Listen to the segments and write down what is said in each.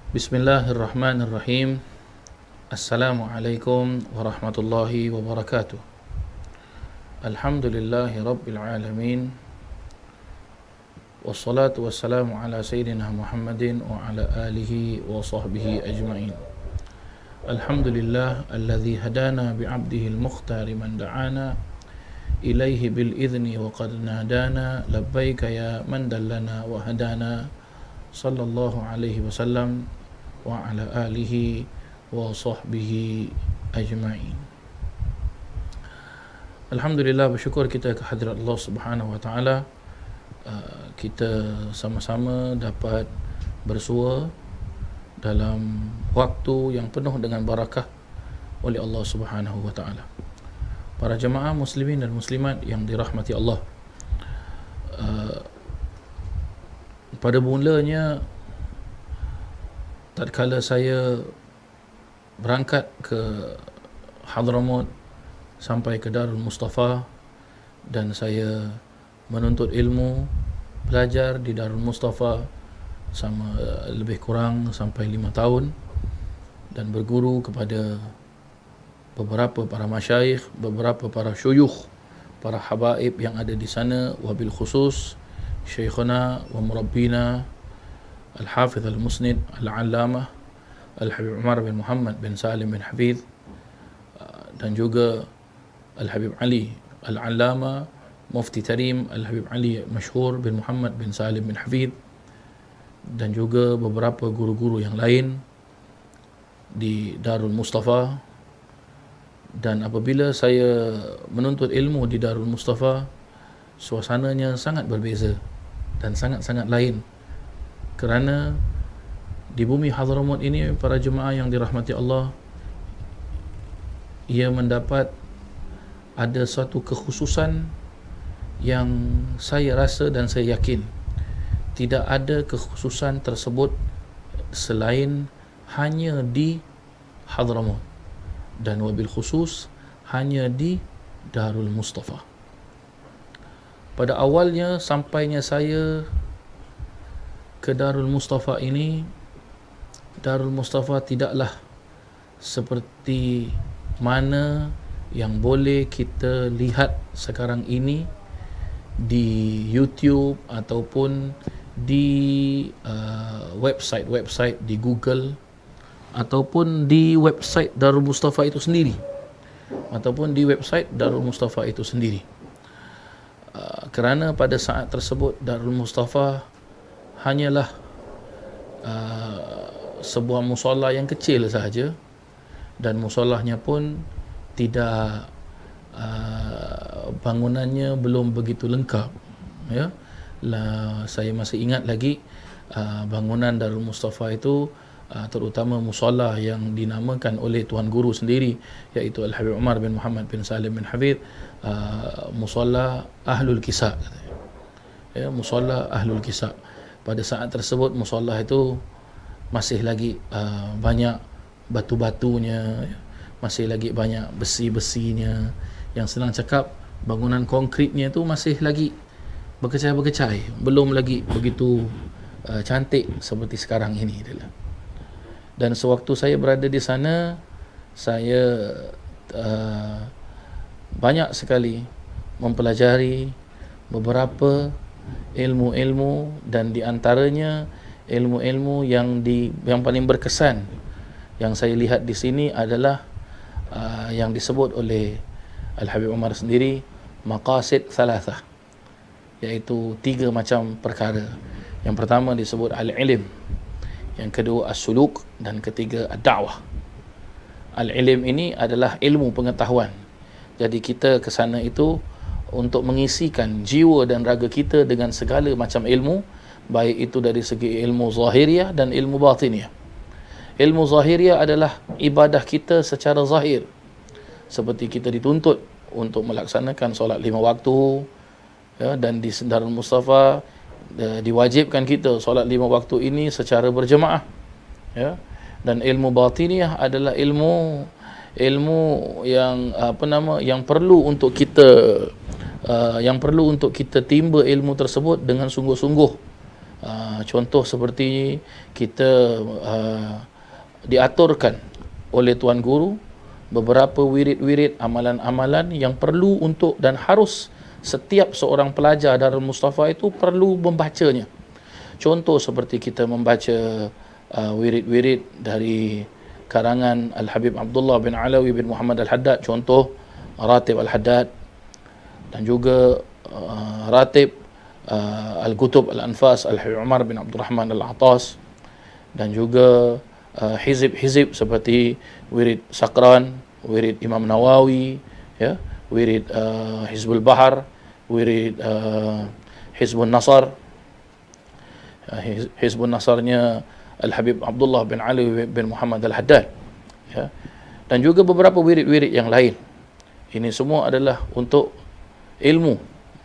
Bismillahirrahmanirrahim. Assalamualaikum warahmatullahi wabarakatuh. Alhamdulillahi rabbil alamin. Wassalatu wassalamu ala sayyidina Muhammadin wa ala alihi wa sahbihi ajma'in. Alhamdulillah alladhi hadana bi'abdihi al-mukhtari man da'ana ilaihi bil idhni wa qad nadana labbaika ya man dallana wa hadana sallallahu alaihi wasallam wa ala alihi wa sahbihi ajma'in. Alhamdulillah, bersyukur kita kehadirat Allah Subhanahu wa taala. Kita sama-sama dapat bersua dalam waktu yang penuh dengan barakah oleh Allah Subhanahu wa taala. Para jemaah muslimin dan muslimat yang dirahmati Allah, pada mulanya tatkala saya berangkat ke Hadramaut sampai ke Darul Mustafa dan saya menuntut ilmu, belajar di Darul Mustafa sama lebih kurang sampai 5 tahun dan berguru kepada beberapa para masyayikh, beberapa para syuyukh, para habaib yang ada di sana, wabil khusus syekhuna wa murabbina Al-Hafidh Al-Musnid Al-Allamah Al-Habib Umar bin Muhammad bin Salim bin Hafidh, dan juga Al-Habib Ali Al-Allamah Mufti Tarim Al-Habib Ali Masyhur bin Muhammad bin Salim bin Hafidh, dan juga beberapa guru-guru yang lain di Darul Mustafa. Dan apabila saya menuntut ilmu di Darul Mustafa, suasananya sangat berbeza dan sangat-sangat lain, kerana di bumi Hadramaut ini, para jemaah yang dirahmati Allah, ia mendapat ada suatu kekhususan yang saya rasa dan saya yakin tidak ada kekhususan tersebut selain hanya di Hadramaut, dan wabil khusus hanya di Darul Mustafa. Pada awalnya sampainya saya ke Darul Mustafa ini, Darul Mustafa tidaklah seperti mana yang boleh kita lihat sekarang ini di YouTube ataupun di website di Google ataupun di website Darul Mustafa itu sendiri ataupun di website Darul Mustafa itu sendiri. Kerana pada saat tersebut Darul Mustafa hanyalah sebuah musalla yang kecil sahaja, dan musallahnya pun tidak bangunannya belum begitu lengkap, ya. Saya masih ingat lagi bangunan Darul Mustafa itu, terutama musalla yang dinamakan oleh tuan guru sendiri, iaitu Al-Habib Umar bin Muhammad bin Salim bin Hafidh, musalla Ahlul Kisa', ya, musalla Ahlul Kisa'. Pada saat tersebut musalla itu masih lagi banyak batu-batunya, masih lagi banyak besi-besinya, yang senang cakap bangunan konkritnya itu masih lagi berkecai-berkecai, belum lagi begitu cantik seperti sekarang ini. Dan sewaktu saya berada di sana, saya banyak sekali mempelajari beberapa ilmu-ilmu, dan di antaranya ilmu-ilmu yang paling berkesan yang saya lihat di sini adalah yang disebut oleh Al-Habib Umar sendiri maqasid thalathah, iaitu 3 macam perkara. Yang pertama disebut al-ilm, yang kedua as-suluk, dan ketiga ad-da'wah. Al-ilm ini adalah ilmu pengetahuan. Jadi kita ke sana itu untuk mengisikan jiwa dan raga kita dengan segala macam ilmu, baik itu dari segi ilmu zahiriah dan ilmu batiniah. Ilmu zahiriah adalah ibadah kita secara zahir, seperti kita dituntut untuk melaksanakan solat 5 waktu, ya, dan di Darul Mustafa diwajibkan kita solat 5 waktu ini secara berjemaah, ya. Dan ilmu batiniah adalah ilmu yang yang perlu untuk kita timba ilmu tersebut dengan sungguh-sungguh, Contoh seperti kita diaturkan oleh Tuan Guru beberapa wirid-wirid, amalan-amalan yang perlu untuk dan harus setiap seorang pelajar Darul Mustafa itu perlu membacanya. Contoh seperti kita membaca wirid-wirid dari karangan Al-Habib Abdullah bin Alawi bin Muhammad Al-Haddad, contoh Ratib Al-Haddad, dan juga Ratib Al-Kutub Al-Anfas Al-Habib Umar bin Abdul Rahman Al-Atas, dan juga hizib-hizib seperti wirid Sakran, wirid Imam Nawawi, ya, wirid Hizbul Bahar, wirid Hizbun Nasar. Hizbun Nasarnya Al-Habib Abdullah bin Ali bin Muhammad Al-Haddad, ya, dan juga beberapa wirid-wirid yang lain. Ini semua adalah untuk ilmu,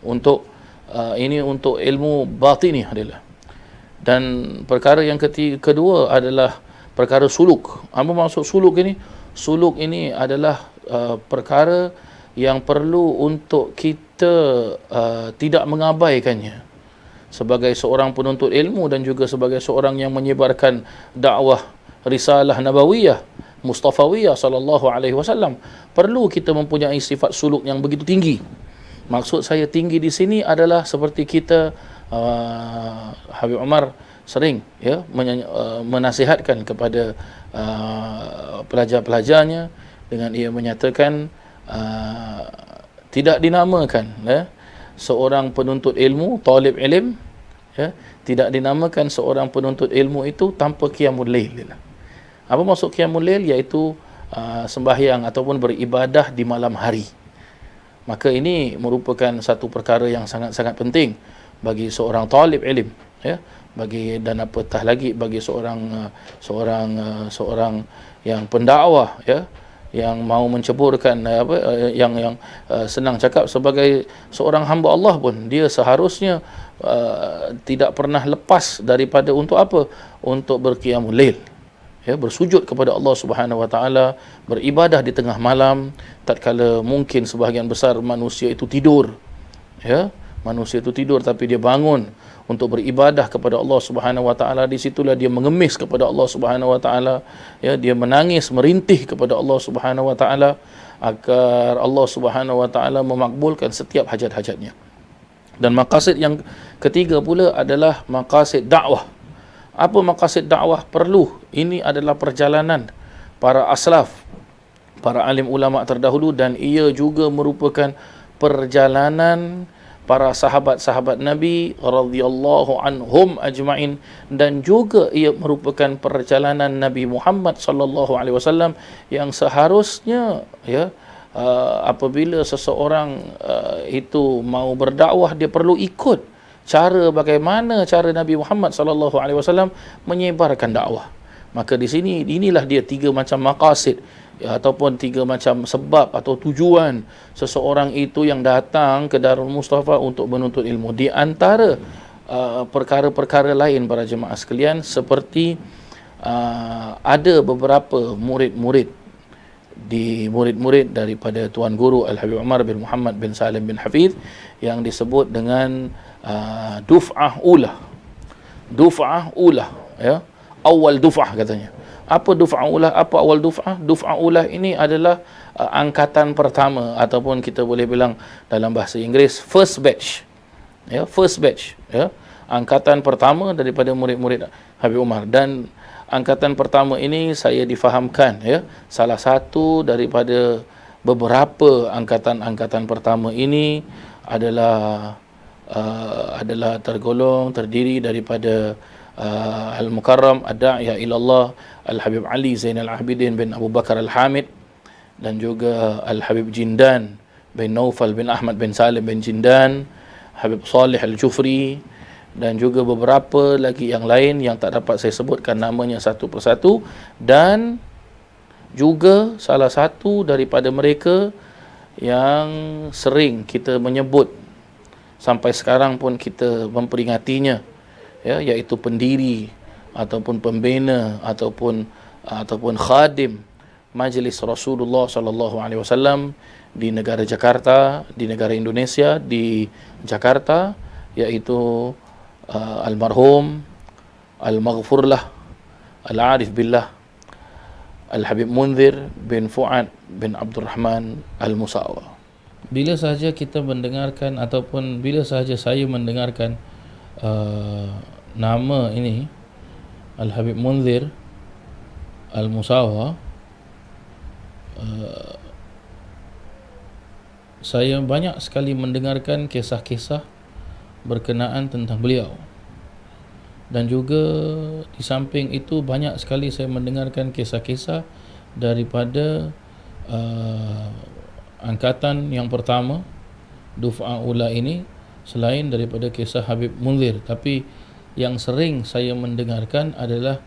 untuk ini untuk ilmu batini adalah. Dan perkara yang kedua adalah perkara suluk. Apa maksud suluk ini? Suluk ini adalah perkara yang perlu untuk kita tidak mengabaikannya sebagai seorang penuntut ilmu dan juga sebagai seorang yang menyebarkan dakwah risalah nabawiyah Mustafawiyah sallallahu alaihi wasallam. Perlu kita mempunyai sifat suluk yang begitu tinggi. Maksud saya tinggi di sini adalah seperti kita Habib Umar sering, ya, menasihatkan kepada pelajar-pelajarnya dengan ia menyatakan tidak dinamakan, ya, seorang penuntut ilmu, talib ilm, ya, tidak dinamakan seorang penuntut ilmu itu tanpa qiyamul lail. Apa maksud qiyamul lail? Iaitu sembahyang ataupun beribadah di malam hari. Maka ini merupakan satu perkara yang sangat-sangat penting bagi seorang talib ilm, ya, bagi, dan apatah lagi bagi seorang yang pendakwah, ya, yang mau menceburkan yang senang cakap, sebagai seorang hamba Allah pun dia seharusnya tidak pernah lepas daripada untuk apa? Untuk berqiyamul lail, ya, bersujud kepada Allah Subhanahu wa taala, beribadah di tengah malam tatkala mungkin sebahagian besar manusia itu tidur, ya, manusia itu tidur, tapi dia bangun untuk beribadah kepada Allah Subhanahu wa taala. Di situlah dia mengemis kepada Allah Subhanahu wa taala, ya, dia menangis merintih kepada Allah Subhanahu wa taala agar Allah Subhanahu wa taala memakbulkan setiap hajat-hajatnya. Dan maqasid yang ketiga pula adalah maqasid dakwah. Apa maqasid dakwah? Perlu, ini adalah perjalanan para aslaf, para alim ulama terdahulu, dan ia juga merupakan perjalanan para sahabat-sahabat Nabi radhiyallahu anhum ajma'in, dan juga ia merupakan perjalanan Nabi Muhammad sallallahu alaihi wasallam yang seharusnya, ya, apabila seseorang itu mau berdakwah, dia perlu ikut bagaimana cara Nabi Muhammad sallallahu alaihi wasallam menyebarkan dakwah. Maka di sini inilah dia tiga macam maqasid, ya, ataupun tiga macam sebab atau tujuan seseorang itu yang datang ke Darul Mustafa untuk menuntut ilmu. Di antara perkara-perkara lain para jemaah sekalian, seperti ada beberapa murid-murid daripada Tuan Guru Al-Habib Umar bin Muhammad bin Salim bin Hafidh yang disebut dengan duf'ah ulah. Duf'ah ulah, ya, awal duf'ah katanya. Apa duf'ah ulah? Apa awal duf'ah? Duf'ah ulah ini adalah angkatan pertama, ataupun kita boleh bilang dalam bahasa Inggeris first batch, ya, first batch, ya, angkatan pertama daripada murid-murid Habib Umar. Dan angkatan pertama ini saya difahamkan, ya, salah satu daripada beberapa angkatan-angkatan pertama ini adalah terdiri daripada Al-Mukarram Ad-Da'iyah Ilallah Al-Habib Ali Zainal Abidin bin Abu Bakar Al-Hamid, dan juga Al-Habib Jindan bin Naufal bin Ahmad bin Salim bin Jindan, Habib Salih Al-Jufri, dan juga beberapa lagi yang lain yang tak dapat saya sebutkan namanya satu persatu. Dan juga salah satu daripada mereka yang sering kita menyebut sampai sekarang pun kita memperingatinya, ya, iaitu pendiri ataupun pembina ataupun khadim Majlis Rasulullah sallallahu alaihi wasallam di negara Jakarta, di negara Indonesia, di Jakarta, iaitu almarhum Al-Maghfur lah, Al-Arif Billah, Al-Habib Munzir bin Fuad bin Abdul Rahman Al-Musawa. Bila sahaja kita mendengarkan ataupun bila sahaja saya mendengarkan nama ini, Al-Habib Munzir Al-Musawa, saya banyak sekali mendengarkan kisah-kisah berkenaan tentang beliau. Dan juga di samping itu banyak sekali saya mendengarkan kisah-kisah daripada angkatan yang pertama, Duf'ah Ula ini, selain daripada kisah Habib Munzir. Tapi yang sering saya mendengarkan adalah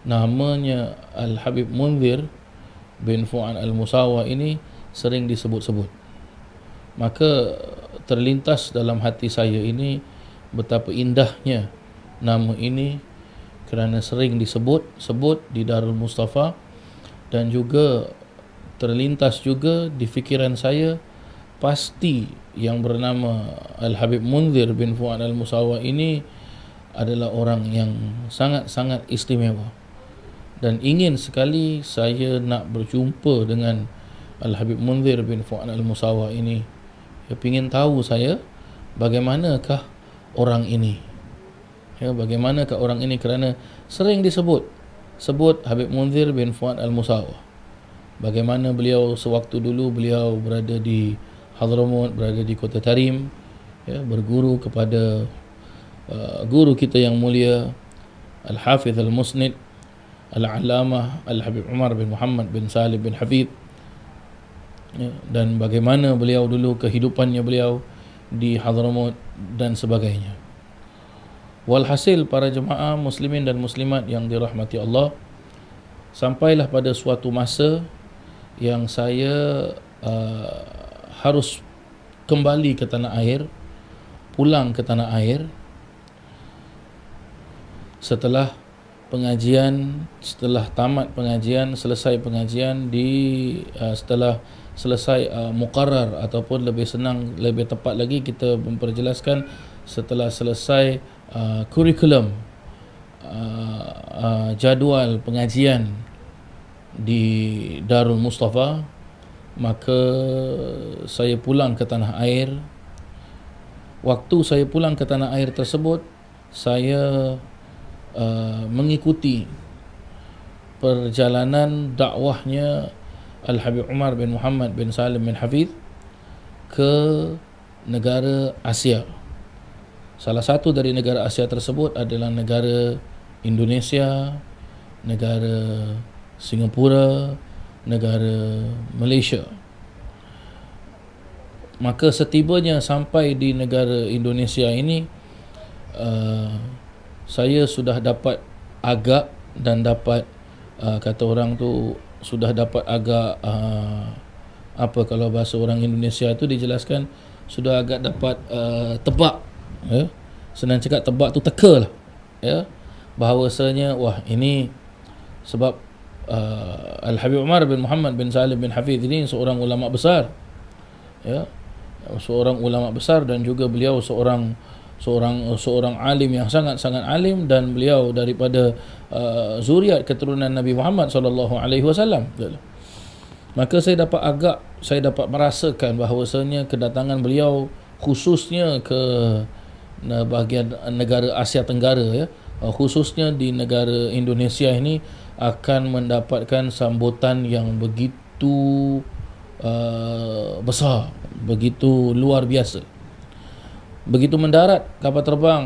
namanya Al-Habib Munzir bin Fuad Al-Musawa ini sering disebut-sebut. Maka terlintas dalam hati saya ini betapa indahnya nama ini kerana sering disebut di Darul Mustafa, dan juga terlintas juga di fikiran saya pasti yang bernama Al-Habib Munzir bin Fuad Al-Musawa ini adalah orang yang sangat-sangat istimewa, dan ingin sekali saya nak berjumpa dengan Al-Habib Munzir bin Fuad Al-Musawa ini. Dia ingin tahu saya bagaimanakah orang ini, bagaimanakah orang ini, kerana sering disebut Habib Munzir bin Fuad Al-Musawa. Bagaimana beliau sewaktu dulu beliau berada di Hadramut, berada di Kota Tarim, berguru kepada guru kita yang mulia Al-Hafiz Al-Musnid Al-Allamah Al-Habib Umar bin Muhammad bin Salim bin Hafidh, dan bagaimana beliau dulu kehidupannya beliau di Hadramut dan sebagainya. Walhasil, para jemaah muslimin dan muslimat yang dirahmati Allah, sampailah pada suatu masa yang saya harus kembali ke tanah air, pulang ke tanah air setelah pengajian, setelah tamat pengajian, selesai pengajian setelah selesai muqarrar, ataupun lebih senang, lebih tepat lagi kita memperjelaskan setelah selesai kurikulum jadual pengajian di Darul Mustafa, maka saya pulang ke tanah air. Waktu saya pulang ke tanah air tersebut, saya mengikuti perjalanan dakwahnya Al-Habib Umar bin Muhammad bin Salim bin Hafidh ke negara Asia. Salah satu dari negara Asia tersebut adalah negara Indonesia, negara Singapura, negara Malaysia. Maka setibanya sampai di negara Indonesia ini, saya sudah dapat agak, dan dapat kata orang tu sudah dapat agak apa kalau bahasa orang Indonesia tu dijelaskan, sudah agak dapat tebak, senang cakap tebak tu teka lah, bahawasanya wah ini sebab Al-Habib Umar bin Muhammad bin Salim bin Hafidh ini seorang ulama besar, seorang ulama besar, dan juga beliau seorang alim yang sangat-sangat alim, dan beliau daripada zuriat keturunan Nabi Muhammad sallallahu alaihi wasallam. Maka saya dapat merasakan bahawasanya kedatangan beliau khususnya ke bahagian negara Asia Tenggara, khususnya di negara Indonesia ini, akan mendapatkan sambutan yang begitu besar, begitu luar biasa. Begitu mendarat kapal terbang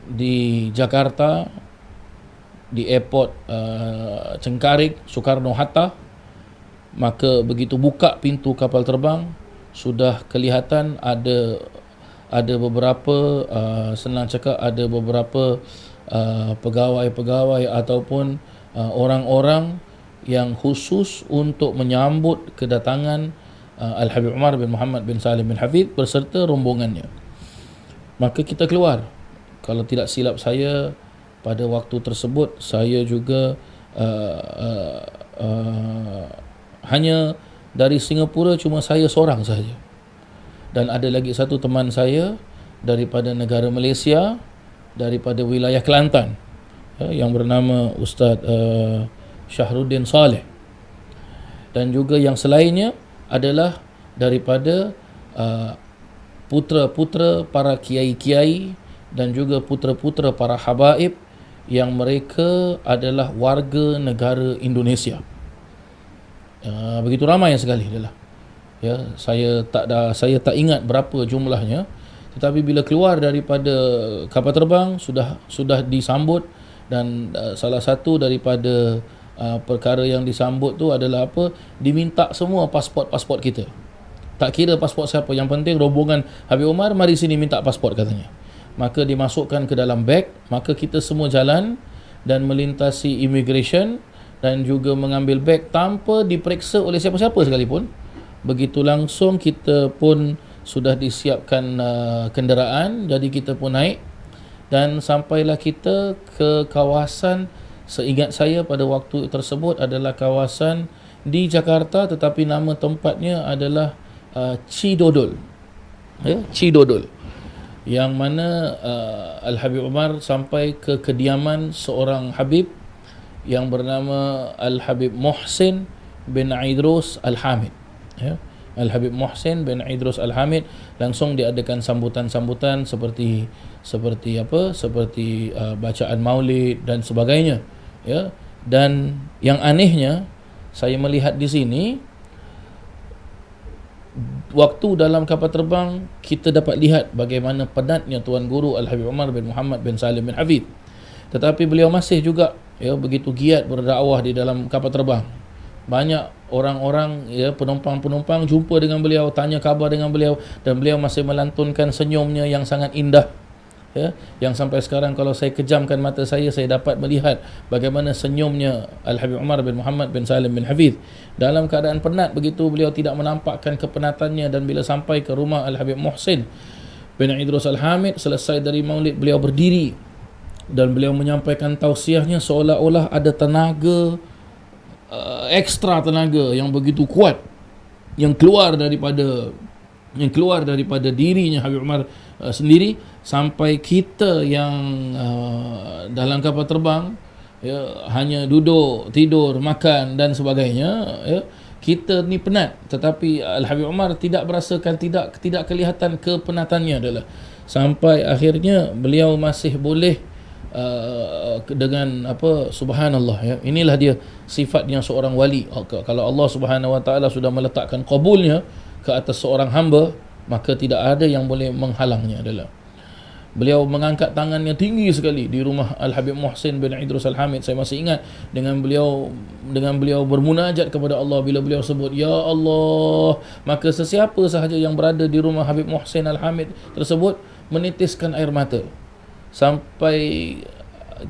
di Jakarta, di airport Cengkareng Soekarno-Hatta, maka begitu buka pintu kapal terbang, sudah kelihatan ada beberapa senang cakap, ada beberapa pegawai-pegawai ataupun orang-orang yang khusus untuk menyambut kedatangan Al-Habib Umar bin Muhammad bin Salim bin Hafidh berserta rombongannya. Maka kita keluar. Kalau tidak silap saya, pada waktu tersebut saya juga hanya dari Singapura cuma saya seorang sahaja, dan ada lagi satu teman saya daripada negara Malaysia, daripada wilayah Kelantan, yang bernama Ustaz Syahruddin Saleh, dan juga yang selainnya adalah daripada putera-putera para kiai-kiai dan juga putera-putera para habaib yang mereka adalah warga negara Indonesia. Begitu ramai sekali adalah. Ya, saya tak ingat berapa jumlahnya, tetapi bila keluar daripada kapal terbang sudah disambut, dan salah satu daripada perkara yang disambut tu adalah apa? Diminta semua pasport kita. Tak kira pasport siapa, yang penting rombongan Habib Umar mari sini minta pasport katanya. Maka dimasukkan ke dalam beg, maka kita semua jalan dan melintasi immigration dan juga mengambil beg tanpa diperiksa oleh siapa-siapa sekalipun. Begitu langsung kita pun sudah disiapkan kenderaan, jadi kita pun naik dan sampailah kita ke kawasan, seingat saya pada waktu tersebut adalah kawasan di Jakarta, tetapi nama tempatnya adalah Cidodol. Cidodol, yang mana Al-Habib Umar sampai ke kediaman seorang Habib yang bernama Al-Habib Muhsin bin Idrus Al-Hamid. Al-Habib Muhsin bin Idrus Al-Hamid, langsung diadakan sambutan-sambutan seperti bacaan maulid dan sebagainya. Dan yang anehnya, saya melihat di sini, waktu dalam kapal terbang kita dapat lihat bagaimana penatnya Tuan Guru Al-Habib Umar bin Muhammad bin Salim bin Hafidh, tetapi beliau masih juga begitu giat berdakwah di dalam kapal terbang. Banyak orang-orang, penumpang-penumpang jumpa dengan beliau, tanya khabar dengan beliau, dan beliau masih melantunkan senyumnya yang sangat indah. Yang sampai sekarang kalau saya kejamkan mata saya dapat melihat bagaimana senyumnya Al-Habib Umar bin Muhammad bin Salim bin Hafidh. Dalam keadaan penat begitu, beliau tidak menampakkan kepenatannya, dan bila sampai ke rumah Al-Habib Muhsin bin Idrus Al-Hamid, selesai dari maulid, beliau berdiri dan beliau menyampaikan tausiahnya seolah-olah ada tenaga, ekstra tenaga yang begitu kuat yang keluar daripada dirinya Habib Umar sendiri, sampai kita yang dalam kapal terbang hanya duduk, tidur, makan dan sebagainya, kita ni penat, tetapi Al-Habib Umar tidak merasakan, tidak kelihatan kepenatannya adalah, sampai akhirnya beliau masih boleh dengan subhanallah, inilah dia sifatnya seorang wali. Kalau Allah Subhanahu Wa Taala sudah meletakkan qabulnya ke atas seorang hamba, maka tidak ada yang boleh menghalangnya adalah. Beliau mengangkat tangannya tinggi sekali di rumah Al-Habib Muhsin bin Idrus Al-Hamid. Saya masih ingat dengan beliau bermunajat kepada Allah. Bila beliau sebut Ya Allah, maka sesiapa sahaja yang berada di rumah Habib Muhsin Al-Hamid tersebut menitiskan air mata. Sampai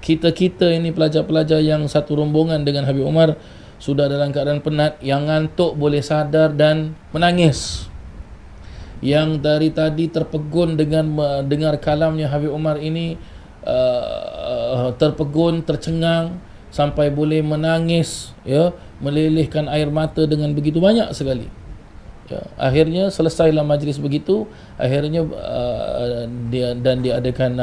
kita ini pelajar-pelajar yang satu rombongan dengan Habib Umar sudah dalam keadaan penat, yang ngantuk boleh sadar dan menangis. Yang dari tadi terpegun dengan mendengar kalamnya Habib Umar ini, terpegun, tercengang sampai boleh menangis, melelehkan air mata dengan begitu banyak sekali. Akhirnya selesailah majlis begitu. Akhirnya diadakan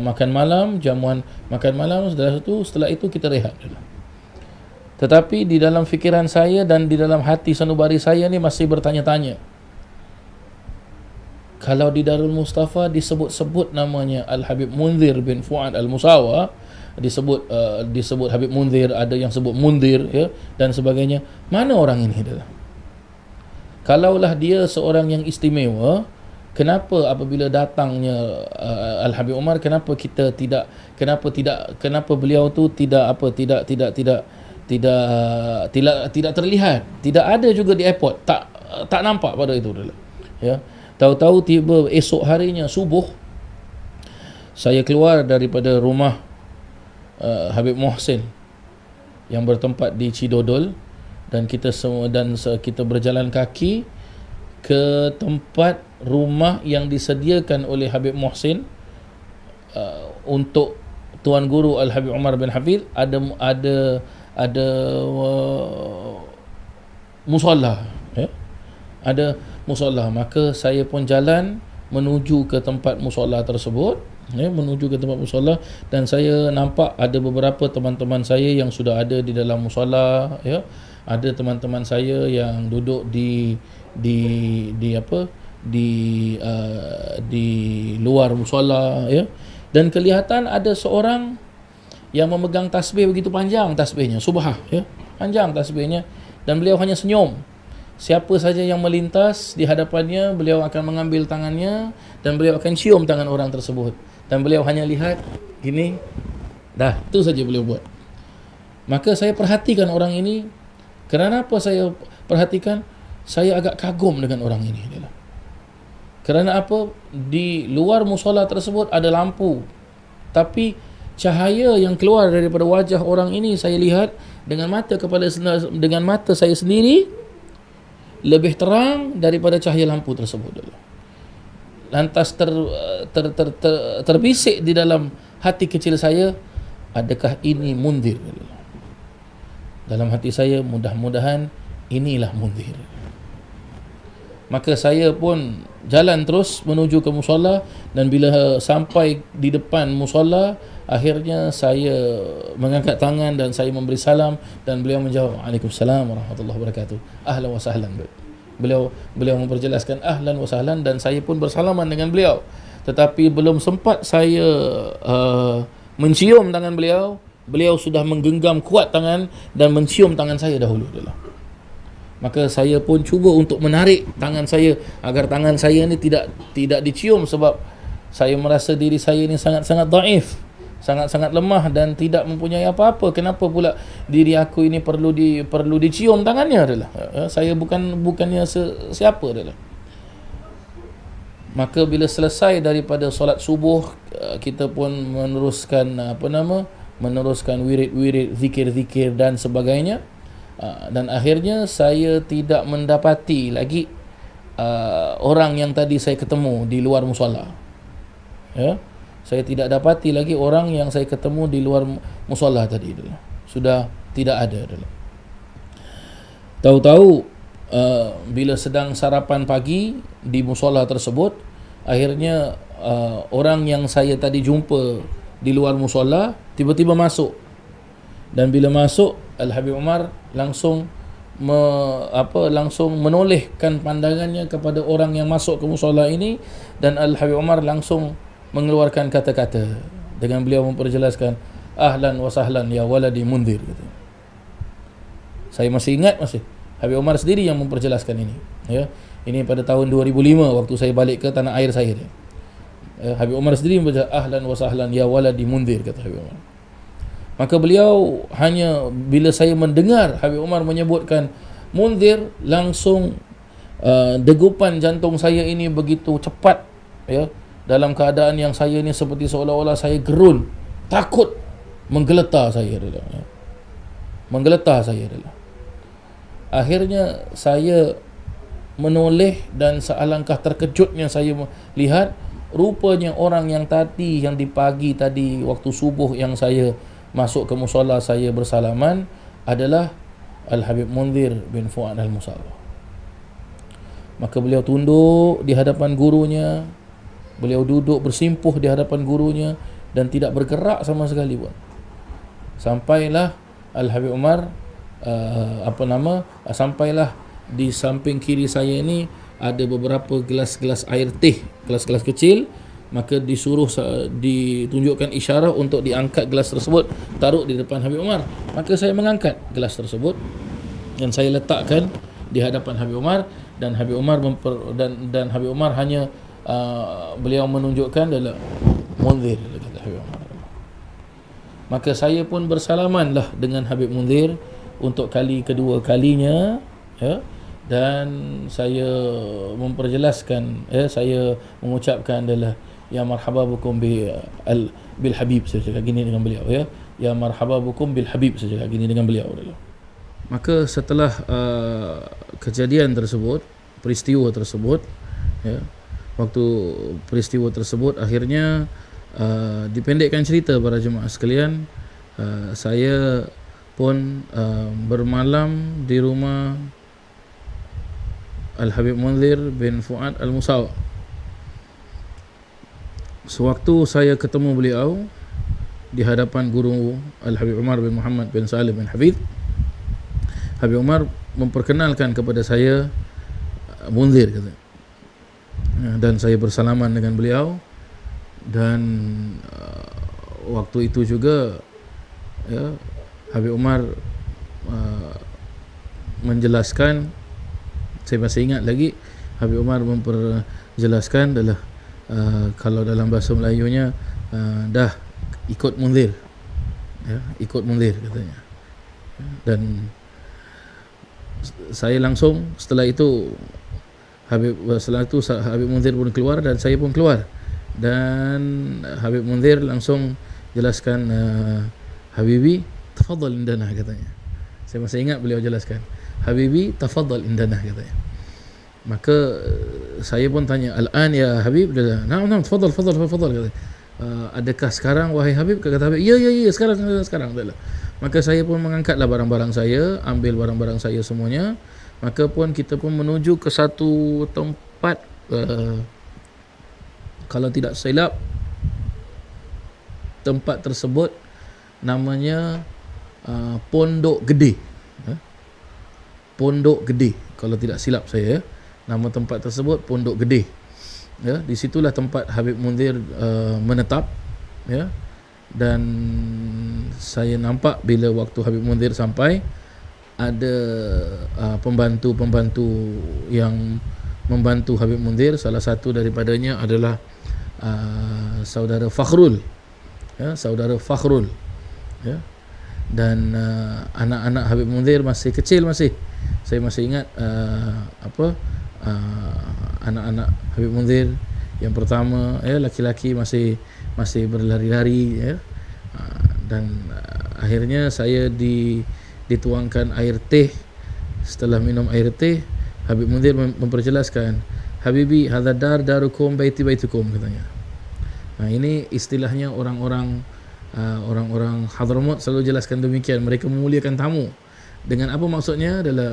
makan malam, jamuan makan malam. Setelah itu kita rehat. Tetapi di dalam fikiran saya dan di dalam hati sanubari saya ni masih bertanya-tanya, kalau di Darul Mustafa disebut-sebut namanya Al-Habib Munzir bin Fuad Al-Musawa, disebut Habib Munzir, ada yang sebut Munzir, dan sebagainya, mana orang ini adalah? Kalaulah dia seorang yang istimewa, kenapa apabila datangnya Al-Habib Umar, kenapa beliau tu tidak terlihat, tidak ada juga di airport, tak nampak pada itu adalah. Tahu-tahu tiba esok harinya subuh, saya keluar daripada rumah Habib Muhsin yang bertempat di Cidodol, dan kita berjalan kaki ke tempat rumah yang disediakan oleh Habib Muhsin untuk Tuan Guru Al-Habib Umar bin Hafidh. Ada musalla, ada musalla. Maka saya pun jalan menuju ke tempat musalla tersebut, ya, menuju ke tempat musalla, dan saya nampak ada beberapa teman-teman saya yang sudah ada di dalam musalla, ya. Ada teman-teman saya yang duduk di apa, di luar musalla, ya. Dan kelihatan ada seorang yang memegang tasbih begitu panjang, tasbihnya subhah, ya. Panjang tasbihnya, dan beliau hanya senyum. Siapa saja yang melintas di hadapannya, beliau akan mengambil tangannya dan beliau akan cium tangan orang tersebut. Dan beliau hanya lihat gini, dah, itu saja beliau buat. Maka saya perhatikan orang ini. Kenapa saya perhatikan? Saya agak kagum dengan orang ini. Kerana apa? Di luar mushola tersebut ada lampu, tapi cahaya yang keluar daripada wajah orang ini saya lihat dengan mata saya sendiri lebih terang daripada cahaya lampu tersebut. Lantas terbisik di dalam hati kecil saya, adakah ini Mundhir? Dalam hati saya, mudah-mudahan inilah Mundhir. Maka saya pun jalan terus menuju ke musalla, dan bila sampai di depan musalla, akhirnya saya mengangkat tangan dan saya memberi salam, dan beliau menjawab, Waalaikumsalam warahmatullahi wabarakatuh. Ahlan wa sahlan. Beliau memperjelaskan ahlan wa sahlan, dan saya pun bersalaman dengan beliau. Tetapi belum sempat saya mencium tangan beliau, beliau sudah menggenggam kuat tangan dan mencium tangan saya dahulu. Maka saya pun cuba untuk menarik tangan saya agar tangan saya ni tidak dicium, sebab saya merasa diri saya ni sangat-sangat dhaif, sangat-sangat lemah dan tidak mempunyai apa-apa. Kenapa pula diri aku ini perlu dicium tangannya adalah? Saya bukannya siapa adalah. Maka bila selesai daripada solat subuh, kita pun meneruskan wirid-wirid, zikir-zikir dan sebagainya. Dan akhirnya saya tidak mendapati lagi orang yang tadi saya ketemu di luar musalla. Ya, saya tidak dapati lagi orang yang saya ketemu di luar musalla tadi. Sudah tidak ada. Tahu-tahu bila sedang sarapan pagi di musalla tersebut, akhirnya orang yang saya tadi jumpa di luar musalla tiba-tiba masuk. Dan bila masuk, Al-Habib Umar langsung menolehkan pandangannya kepada orang yang masuk ke musalla ini, dan Al-Habib Umar langsung mengeluarkan kata-kata dengan beliau memperjelaskan, ahlan wa sahlan ya waladi Mundhir. Saya masih ingat, Habib Umar sendiri yang memperjelaskan ini, ya. Ini pada tahun 2005 waktu saya balik ke tanah air saya. Habib Umar sendiri memperjelaskan, ahlan wa sahlan ya waladi Mundhir, kata Habib Umar. Maka beliau hanya bila saya mendengar Habib Umar menyebutkan Mundhir, langsung degupan jantung saya ini begitu cepat, ya, dalam keadaan yang saya ni seperti seolah-olah saya gerun, takut, menggeletar saya adalah, ya. Menggeletar saya adalah. Akhirnya saya menoleh, dan sealangkah terkejutnya saya lihat rupanya orang yang tadi, yang di pagi tadi waktu subuh yang saya masuk ke musalla saya bersalaman, adalah Al-Habib Mundhir bin Fuad Al-Musawa. Maka beliau tunduk di hadapan gurunya, beliau duduk bersimpuh di hadapan gurunya dan tidak bergerak sama sekali pun. Sampailah Al-Habib Umar sampailah di samping kiri saya ini ada beberapa gelas-gelas air teh, gelas-gelas kecil. Maka ditunjukkan isyarat untuk diangkat gelas tersebut, taruh di depan Habib Umar. Maka saya mengangkat gelas tersebut dan saya letakkan di hadapan Habib Umar, dan Habib Umar dan Habib Umar hanya beliau menunjukkan adalah Mundhir, kata Habib Umar. Maka saya pun bersalamanlah dengan Habib Mundhir untuk kali kedua kalinya, ya. Dan saya memperjelaskan, saya mengucapkan adalah ya marhaba bukum bil habib, saya cakap gini dengan beliau, ya. Ya marhaba bukum bil habib, saya cakap gini dengan beliau. Maka setelah kejadian tersebut, peristiwa tersebut, ya, waktu peristiwa tersebut akhirnya dipendekkan cerita para jemaah sekalian, saya pun bermalam di rumah Al-Habib Mundhir bin Fuad Al-Musawa. Sewaktu saya ketemu beliau di hadapan guru Al-Habib Umar bin Muhammad bin Salim bin Hafidh, Habib Umar memperkenalkan kepada saya Munzir, kata. Dan saya bersalaman dengan beliau, dan waktu itu juga ya, Habib Umar menjelaskan, saya masih ingat lagi, Habib Umar memperjelaskan adalah kalau dalam bahasa Melayunya dah ikut Munzir, ya, ikut Munzir katanya. Dan saya langsung setelah itu Habib Munzir pun keluar dan saya pun keluar, dan Habib Munzir langsung jelaskan, Habibi tafadhal indana, katanya. Saya masih ingat beliau jelaskan, Habibi tafadhal indana, katanya. Maka saya pun tanya, al-an ya Habib? Dia kata, "Naam, tafadhal, katanya. Adakah sekarang wahai Habib?" Kata Habib, ya, sekarang. Maka saya pun mengangkatlah barang-barang saya, ambil barang-barang saya semuanya. Maka pun kita pun menuju ke satu tempat, kalau tidak silap, tempat tersebut namanya Pondok Gede. Pondok Gede, kalau tidak silap saya, nama tempat tersebut Pondok Gede. Ya, di situlah tempat Habib Munzir menetap, ya. Dan saya nampak bila waktu Habib Munzir sampai, ada pembantu-pembantu yang membantu Habib Munzir. Salah satu daripadanya adalah saudara Fakhrul, ya, ya. Dan anak-anak Habib Munzir masih kecil, saya masih ingat anak-anak Habib Munzir yang pertama, ya, laki-laki masih berlari-lari, ya. Dan akhirnya saya dituangkan air teh. Setelah minum air teh, Habib Munzir memperjelaskan, Habibi, hadza darukum baitukum, katanya. Nah, ini istilahnya orang-orang Hadramut selalu jelaskan demikian. Mereka memuliakan tamu. Dengan apa maksudnya? Adalah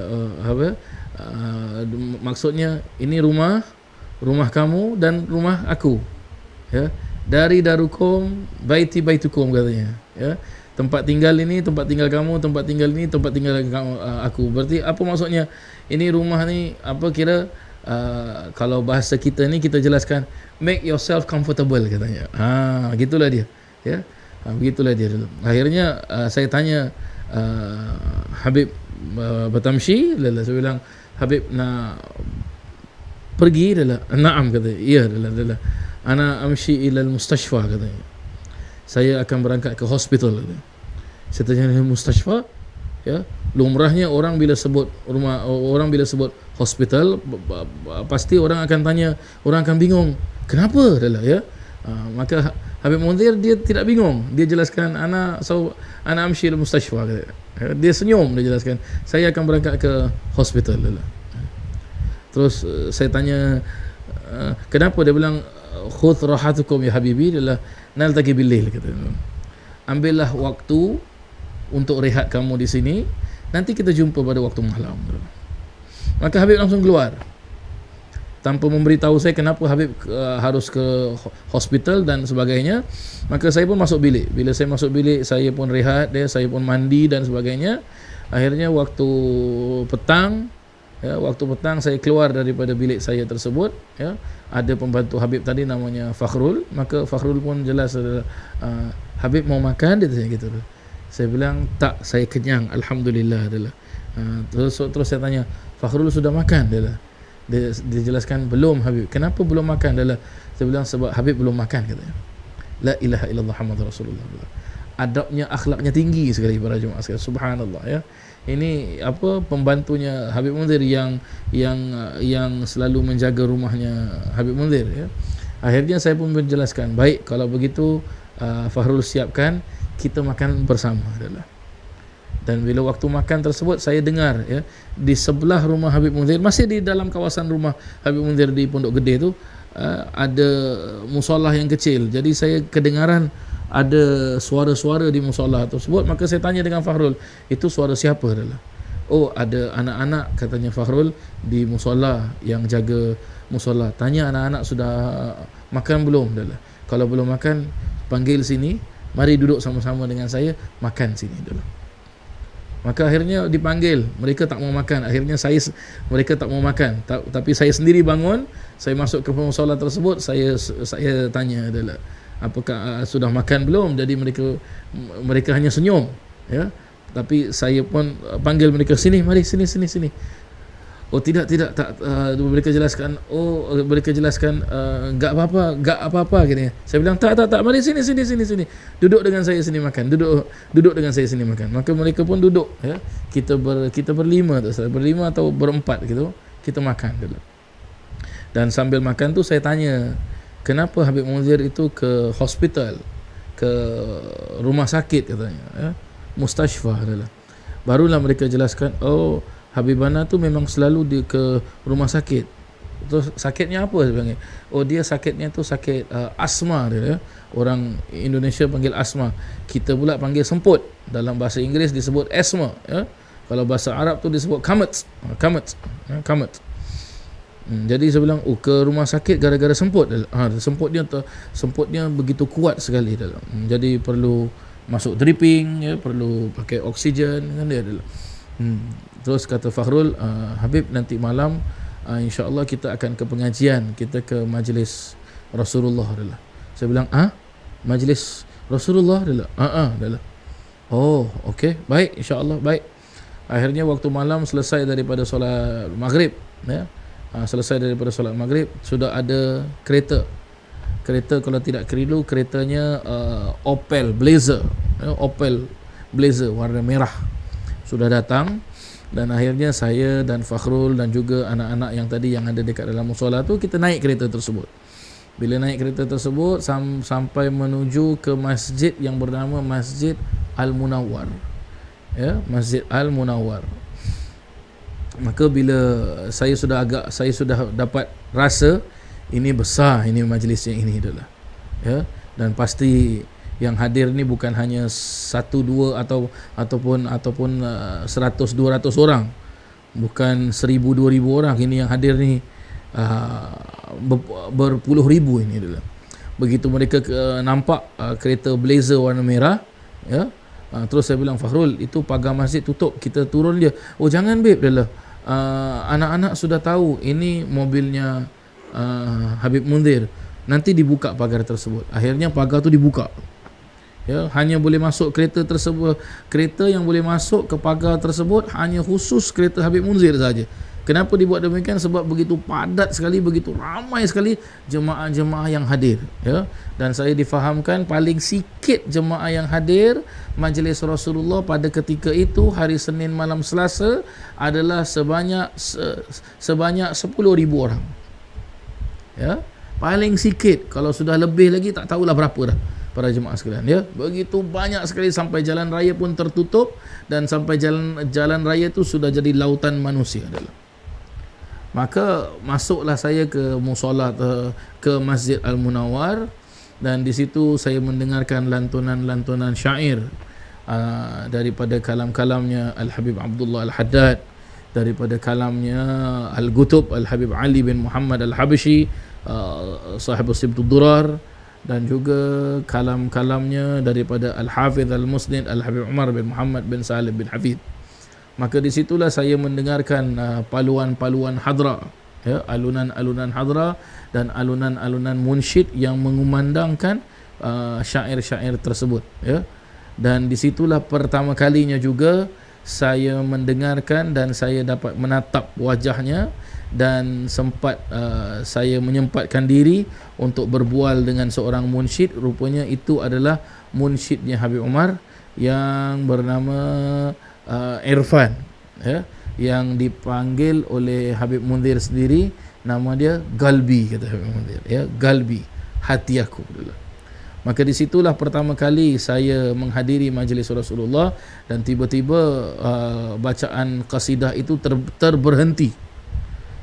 maksudnya ini rumah kamu dan rumah aku, ya. Dari darukum baitukum, katanya, ya. Tempat tinggal ini tempat tinggal kamu, tempat tinggal ini tempat tinggal aku. Berarti apa maksudnya? Ini rumah ni apa kira, kalau bahasa kita ni kita jelaskan, make yourself comfortable, katanya. Gitulah dia, ya. Begitulah dia dulu. Akhirnya saya tanya Habib Batamshi, saya bilang, Habib nak pergi? Naam, kata. Iya, ana amshi ila al-mustashfa, katanya. Saya akan berangkat ke hospital, katanya. Saya tanya, mustashfa, ya. Lumrahnya orang bila sebut rumah, orang bila sebut hospital, pasti orang akan tanya, orang akan bingung, kenapa, ya. Maka Habib Munzir dia tidak bingung, dia jelaskan, ana amshi ila al-mustashfa, katanya. Dia senyum, dia jelaskan, saya akan berangkat ke hospital, Terus saya tanya, kenapa? Dia bilang, khudh rahatukum ya Habibi, adalah naltaqi bil-lail, kata. Ambillah waktu untuk rehat kamu di sini, nanti kita jumpa pada waktu malam. Maka Habib langsung keluar tanpa memberitahu saya kenapa Habib harus ke hospital dan sebagainya. Maka saya pun masuk bilik. Bila saya masuk bilik, saya pun rehat, saya pun mandi dan sebagainya. Akhirnya waktu petang, saya keluar daripada bilik saya tersebut, ya. Ada pembantu Habib tadi namanya Fakhrul. Maka Fakhrul pun jelas, Habib mau makan, dia tanya gitu. Saya bilang, tak, saya kenyang, alhamdulillah, adalah. Terus saya tanya, Fakhrul sudah makan? Dia jelaskan, belum Habib. Kenapa belum makan? Saya bilang, sebab Habib belum makan, katanya. La ilaha illallah Muhammadur Rasulullah. Adabnya, akhlaknya tinggi sekali para jemaah sekalian. Subhanallah, ya. Ini pembantunya Habib Munzir yang selalu menjaga rumahnya Habib Munzir, ya. Akhirnya saya pun menjelaskan, baik, kalau begitu Fakhrul siapkan, kita makan bersama, adalah. Dan bila waktu makan tersebut, saya dengar, ya, di sebelah rumah Habib Munzir, masih di dalam kawasan rumah Habib Munzir di Pondok Gede tu, ada musolah yang kecil. Jadi saya kedengaran ada suara-suara di musolah tersebut. Maka saya tanya dengan Fakhrul, itu suara siapa, adalah? Oh, ada anak-anak, katanya Fakhrul, di musolah yang jaga musolah. Tanya anak-anak sudah makan belum, adalah. Kalau belum makan, panggil sini, mari duduk sama-sama dengan saya, makan sini dulu. Maka akhirnya dipanggil, mereka tak mau makan. Akhirnya mereka tak mau makan. Tapi saya sendiri bangun, saya masuk ke musola tersebut, saya tanya adalah, apakah sudah makan belum? Jadi mereka hanya senyum, ya. Tapi saya pun panggil mereka, sini, mari sini. Oh tidak tak, mereka jelaskan enggak apa-apa gini. Saya bilang tak, mari sini. Duduk dengan saya sini makan. Duduk dengan saya sini makan. Maka mereka pun duduk, ya. Kita berlima atau berempat gitu, kita makan dulu. Dan sambil makan tu saya tanya, kenapa Habib Munzir itu ke hospital, ke rumah sakit katanya, ya. Mustashfa adalah. Barulah mereka jelaskan, oh Habibana tu memang selalu ke rumah sakit. Terus sakitnya apa sebenarnya? Oh dia sakitnya tu sakit asma dia, ya. Orang Indonesia panggil asma. Kita pula panggil semput. Dalam bahasa Inggeris disebut asthma, ya. Kalau bahasa Arab tu disebut kamet. Jadi saya bilang, ke rumah sakit gara-gara semput. Semputnya begitu kuat sekali dalam. Jadi perlu masuk dripping, ya, perlu pakai oksigen kan dia adalah. Terus kata Fakhrul, Habib nanti malam insya-Allah kita akan ke pengajian, kita ke majlis Rasulullah adalah. Saya bilang, majlis Rasulullah adalah. Adalah. Oh, okey, baik, insya-Allah, baik. Akhirnya waktu malam selesai daripada solat maghrib, ya. Selesai daripada solat maghrib, sudah ada kereta kalau tidak keliru keretanya Opel Blazer, ya, Opel Blazer warna merah sudah datang. Dan akhirnya saya dan Fakhrul dan juga anak-anak yang tadi yang ada dekat dalam musola tu, kita naik kereta tersebut. Bila naik kereta tersebut sampai menuju ke masjid yang bernama Masjid Al-Munawwar, ya, Masjid Al-Munawwar. Maka bila saya sudah dapat rasa ini besar, ini majlis yang ini adalah, ya, dan pasti yang hadir ni bukan hanya 1, 2 ataupun 100-200 orang, bukan 1000-2000 orang. Ini yang hadir ni berpuluh ribu ini adalah. Begitu mereka nampak kereta Blazer warna merah, ya, terus saya bilang, Fakhrul, itu pagar masjid tutup, kita turun je. Oh jangan babe, adalah anak-anak sudah tahu ini mobilnya Habib Munzir, nanti dibuka pagar tersebut. Akhirnya pagar tu dibuka, ya, hanya boleh masuk kereta tersebut. Kereta yang boleh masuk ke pagar tersebut hanya khusus kereta Habib Munzir saja. Kenapa dibuat demikian? Sebab begitu padat sekali, begitu ramai sekali jemaah-jemaah yang hadir, ya. Dan saya difahamkan paling sikit jemaah yang hadir majlis Rasulullah pada ketika itu, hari Senin malam Selasa, adalah sebanyak 10,000 orang, ya. Paling sikit. Kalau sudah lebih lagi tak tahulah berapa dah para jemaah sekalian, ya. Begitu banyak sekali sampai jalan raya pun tertutup, dan sampai jalan raya itu sudah jadi lautan manusia adalah. Maka masuklah saya ke musola, ke Masjid Al-Munawwar, dan di situ saya mendengarkan lantunan-lantunan syair daripada kalam-kalamnya Al-Habib Abdullah Al-Haddad, daripada kalamnya Al-Gutub Al-Habib Ali bin Muhammad Al-Habashi, sahibus Sibtud Durar, dan juga kalam-kalamnya daripada Al-Hafidh Al-Musnid Al-Habib Umar bin Muhammad bin Salim bin Hafidh. Maka di situlah saya mendengarkan paluan-paluan hadra, ya, alunan-alunan hadra dan alunan-alunan munsyid yang mengumandangkan syair-syair tersebut, ya. Dan di situlah pertama kalinya juga saya mendengarkan dan saya dapat menatap wajahnya, dan sempat saya menyempatkan diri untuk berbual dengan seorang munsyid. Rupanya itu adalah munsyidnya Habib Umar yang bernama Irfan, ya, yang dipanggil oleh Habib Munzir sendiri, nama dia Galbi, kata Habib Munzir, ya, Galbi, hati aku dulu. Maka di situlah pertama kali saya menghadiri majlis Rasulullah, dan tiba-tiba bacaan qasidah itu terberhenti.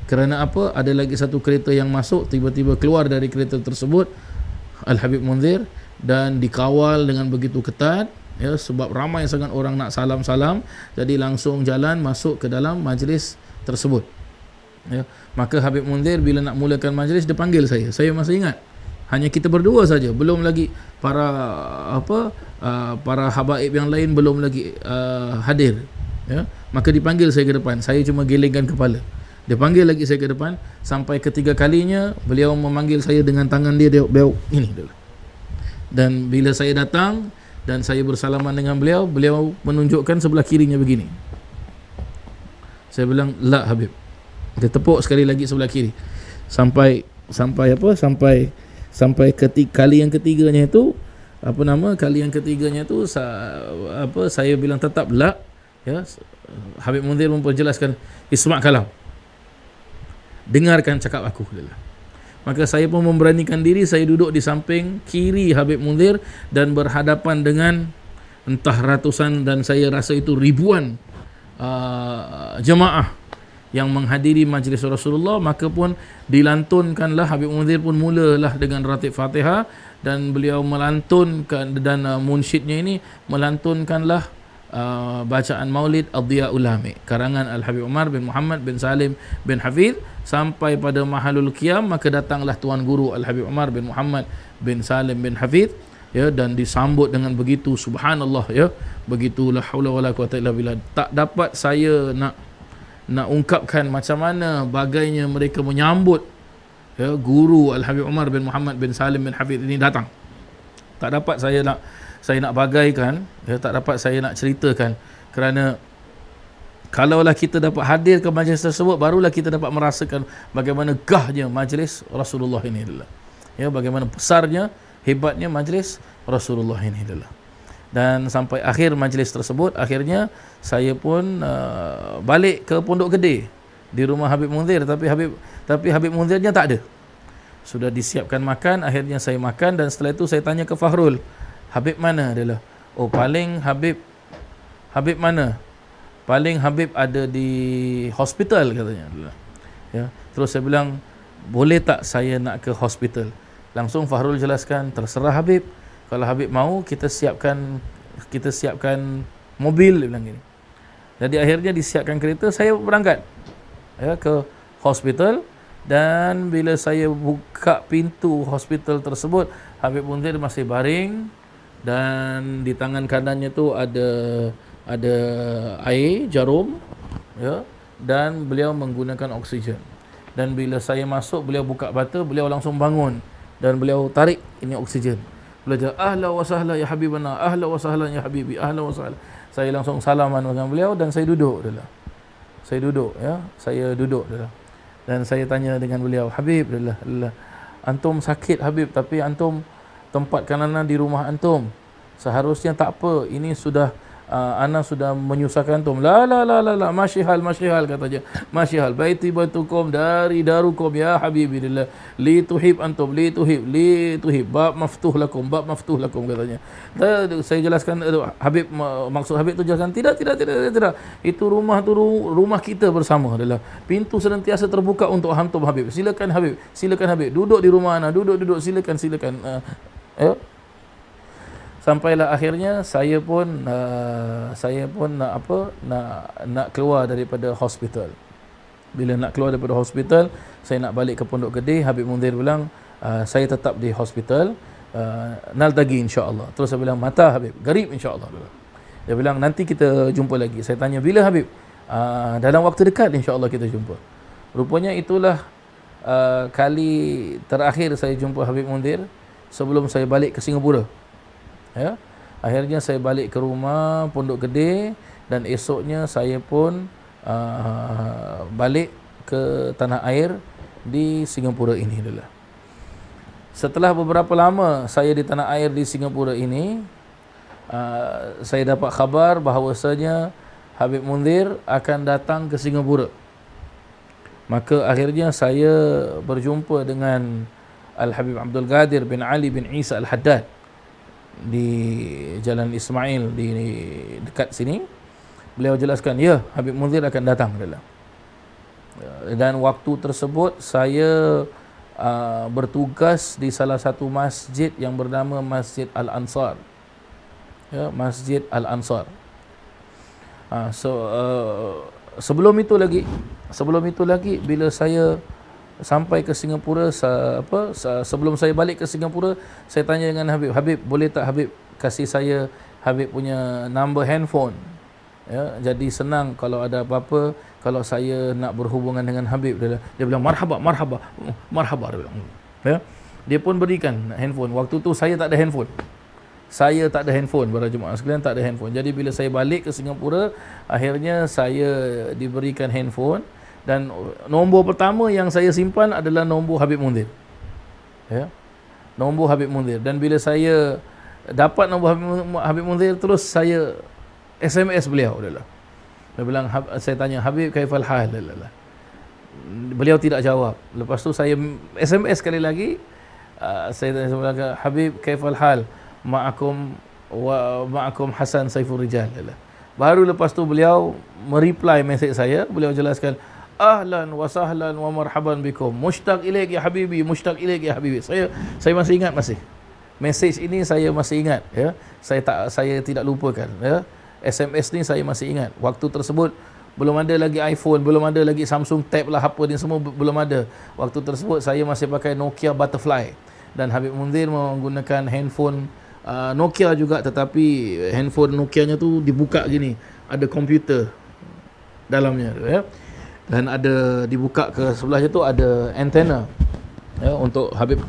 Kerana apa? Ada lagi satu kereta yang masuk, tiba-tiba keluar dari kereta tersebut Al-Habib Munzir, dan dikawal dengan begitu ketat, ya, sebab ramai sangat orang nak salam-salam, jadi langsung jalan masuk ke dalam majlis tersebut, ya. Maka Habib Munzir bila nak mulakan majlis, dia panggil saya masih ingat. Hanya kita berdua saja, belum lagi para para habaib yang lain belum lagi hadir. Ya, maka dipanggil saya ke depan. Saya cuma gelengkan kepala. Dia panggil lagi saya ke depan. Sampai ketiga kalinya beliau memanggil saya dengan tangan dia ini adalah. Dan bila saya datang dan saya bersalaman dengan beliau, beliau menunjukkan sebelah kirinya begini. Saya bilang, la Habib. Dia tepuk sekali lagi sebelah kiri. Sampai kali yang ketiganya itu, kali yang ketiganya itu saya bilang tetap la. Ya, Habib Munzir memperjelaskan, isma' kalam, dengarkan cakap aku. Maka saya pun memberanikan diri, saya duduk di samping kiri Habib Munzir dan berhadapan dengan entah ratusan dan saya rasa itu ribuan jemaah yang menghadiri majlis Rasulullah. Maka pun dilantunkanlah, Habib Munzir pun mulalah dengan ratib Fatihah, dan beliau melantunkan, dan munsyidnya ini melantunkanlah bacaan Maulid Ad-Diya'ul Lami karangan Al-Habib Umar bin Muhammad bin Salim bin Hafidh. Sampai pada mahalul qiyam, maka datanglah tuan guru Al-Habib Umar bin Muhammad bin Salim bin Hafidh, ya, dan disambut dengan begitu subhanallah, ya, begitu la haula wala quwata illa billah. Tak dapat saya nak ungkapkan macam mana bagainya mereka menyambut, ya, guru Al-Habib Umar bin Muhammad bin Salim bin Hafidh ini datang. Tak dapat saya nak bagaikan, ya, tak dapat saya nak ceritakan, kerana kalaulah kita dapat hadir ke majlis tersebut, barulah kita dapat merasakan bagaimana gahnya majlis Rasulullah ini adalah, ya, bagaimana besarnya, hebatnya majlis Rasulullah ini adalah. Dan sampai akhir majlis tersebut, akhirnya saya pun balik ke Pondok Gede di rumah Habib Munzir, tapi Habib Munzirnya tak ada. Sudah disiapkan makan, akhirnya saya makan, dan setelah itu saya tanya ke Fahrul, Habib mana adalah? Oh, paling Habib mana? Paling Habib ada di hospital katanya. Ya, terus saya bilang, boleh tak saya nak ke hospital? Langsung Fahrul jelaskan, terserah Habib. Kalau Habib mau, kita siapkan mobil, dia bilang gini. Jadi akhirnya disiapkan kereta, saya berangkat, ya, ke hospital. Dan bila saya buka pintu hospital tersebut, Habib Munzir masih baring, dan di tangan kanannya tu ada air jarum, ya, dan beliau menggunakan oksigen. Dan bila saya masuk, beliau buka mata, beliau langsung bangun dan beliau tarik ini oksigen. Beliau ahla wa sahla ya habibana, ahla wa sahla ya habibi, ahla wa sahla. Saya langsung salaman dengan beliau dan saya duduk adalah. Saya duduk adalah. Dan saya tanya dengan beliau, Habib adalah, antum sakit Habib, tapi antum tempatkan ana di rumah antum. Seharusnya tak apa, ini sudah ana sudah menyusahkan antum. La masyihal katanya. Masyihal baiti baitukum dari darukum ya habibi lillah. Li tuhib antum, li tuhib bab maftuh lakum katanya. Saya jelaskan, Habib, maksud Habib tu jelaskan, tidak. Itu rumah kita bersama adalah. Pintu senantiasa terbuka untuk antum Habib. Silakan Habib. Duduk di rumah ana, duduk silakan. Ya. Sampailah akhirnya saya pun nak keluar daripada hospital. Bila nak keluar daripada hospital, saya nak balik ke Pondok Gede. Habib Munzir bilang, saya tetap di hospital, naltaqi insya-Allah. Terus saya bilang, mata Habib, garib insya-Allah. Dia bilang, nanti kita jumpa lagi. Saya tanya, bila Habib? Dalam waktu dekat insya-Allah kita jumpa. Rupanya itulah kali terakhir saya jumpa Habib Munzir sebelum saya balik ke Singapura. Ya, akhirnya saya balik ke rumah Pondok Gede, dan esoknya saya pun balik ke tanah air di Singapura ini adalah. Setelah beberapa lama saya di tanah air di Singapura ini, saya dapat khabar bahawasanya Habib Munzir akan datang ke Singapura. Maka akhirnya saya berjumpa dengan Al-Habib Abdul Qadir bin Ali bin Isa Al-Haddad di Jalan Ismail di dekat sini. Beliau jelaskan, ya, Habib Munzir akan datang adalah. Dan waktu tersebut saya bertugas di salah satu masjid yang bernama Masjid Al-Ansar. Ya, Masjid Al-Ansar. Sebelum itu lagi bila saya sampai ke Singapura, sebelum saya balik ke Singapura, saya tanya dengan Habib, Habib boleh tak Habib kasih saya Habib punya number handphone, ya, jadi senang kalau ada apa-apa, kalau saya nak berhubungan dengan Habib. Dia bilang marhaba, marhaba, marhaba, dia bilang, ya. Dia pun berikan handphone. Waktu tu saya tak ada handphone. Saya tak ada handphone, para jemaah sekalian, tak ada handphone. Jadi bila saya balik ke Singapura, akhirnya saya diberikan handphone, dan nombor pertama yang saya simpan adalah nombor Habib Munzir. Ya. Nombor Habib Munzir. Dan bila saya dapat nombor Habib Munzir, terus saya SMS beliau. Dia bilang, saya tanya, Habib kaifal hal? Beliau tidak jawab. Lepas tu saya SMS sekali lagi. Saya tanya, Habib kaifal hal? Ma'akum Hasan Saiful Rijal. Baru lepas tu beliau mereply mesej saya. Beliau jelaskan, ahlan wa sahlan wa marhaban bikum, mushtaq ilaik ya habibi, mushtaq ilaik ya habibi. Saya masih ingat, mesej ini saya masih ingat, ya. Saya tidak lupakan, ya. SMS ni saya masih ingat. Waktu tersebut belum ada lagi iPhone, belum ada lagi Samsung Tab lah, apa ni semua belum ada. Waktu tersebut saya masih pakai Nokia Butterfly, dan Habib Munzir menggunakan handphone Nokia juga, tetapi handphone Nokianya tu dibuka gini, ada komputer dalamnya, ya. Dan ada dibuka ke sebelahnya tu ada antena, ya, untuk Habib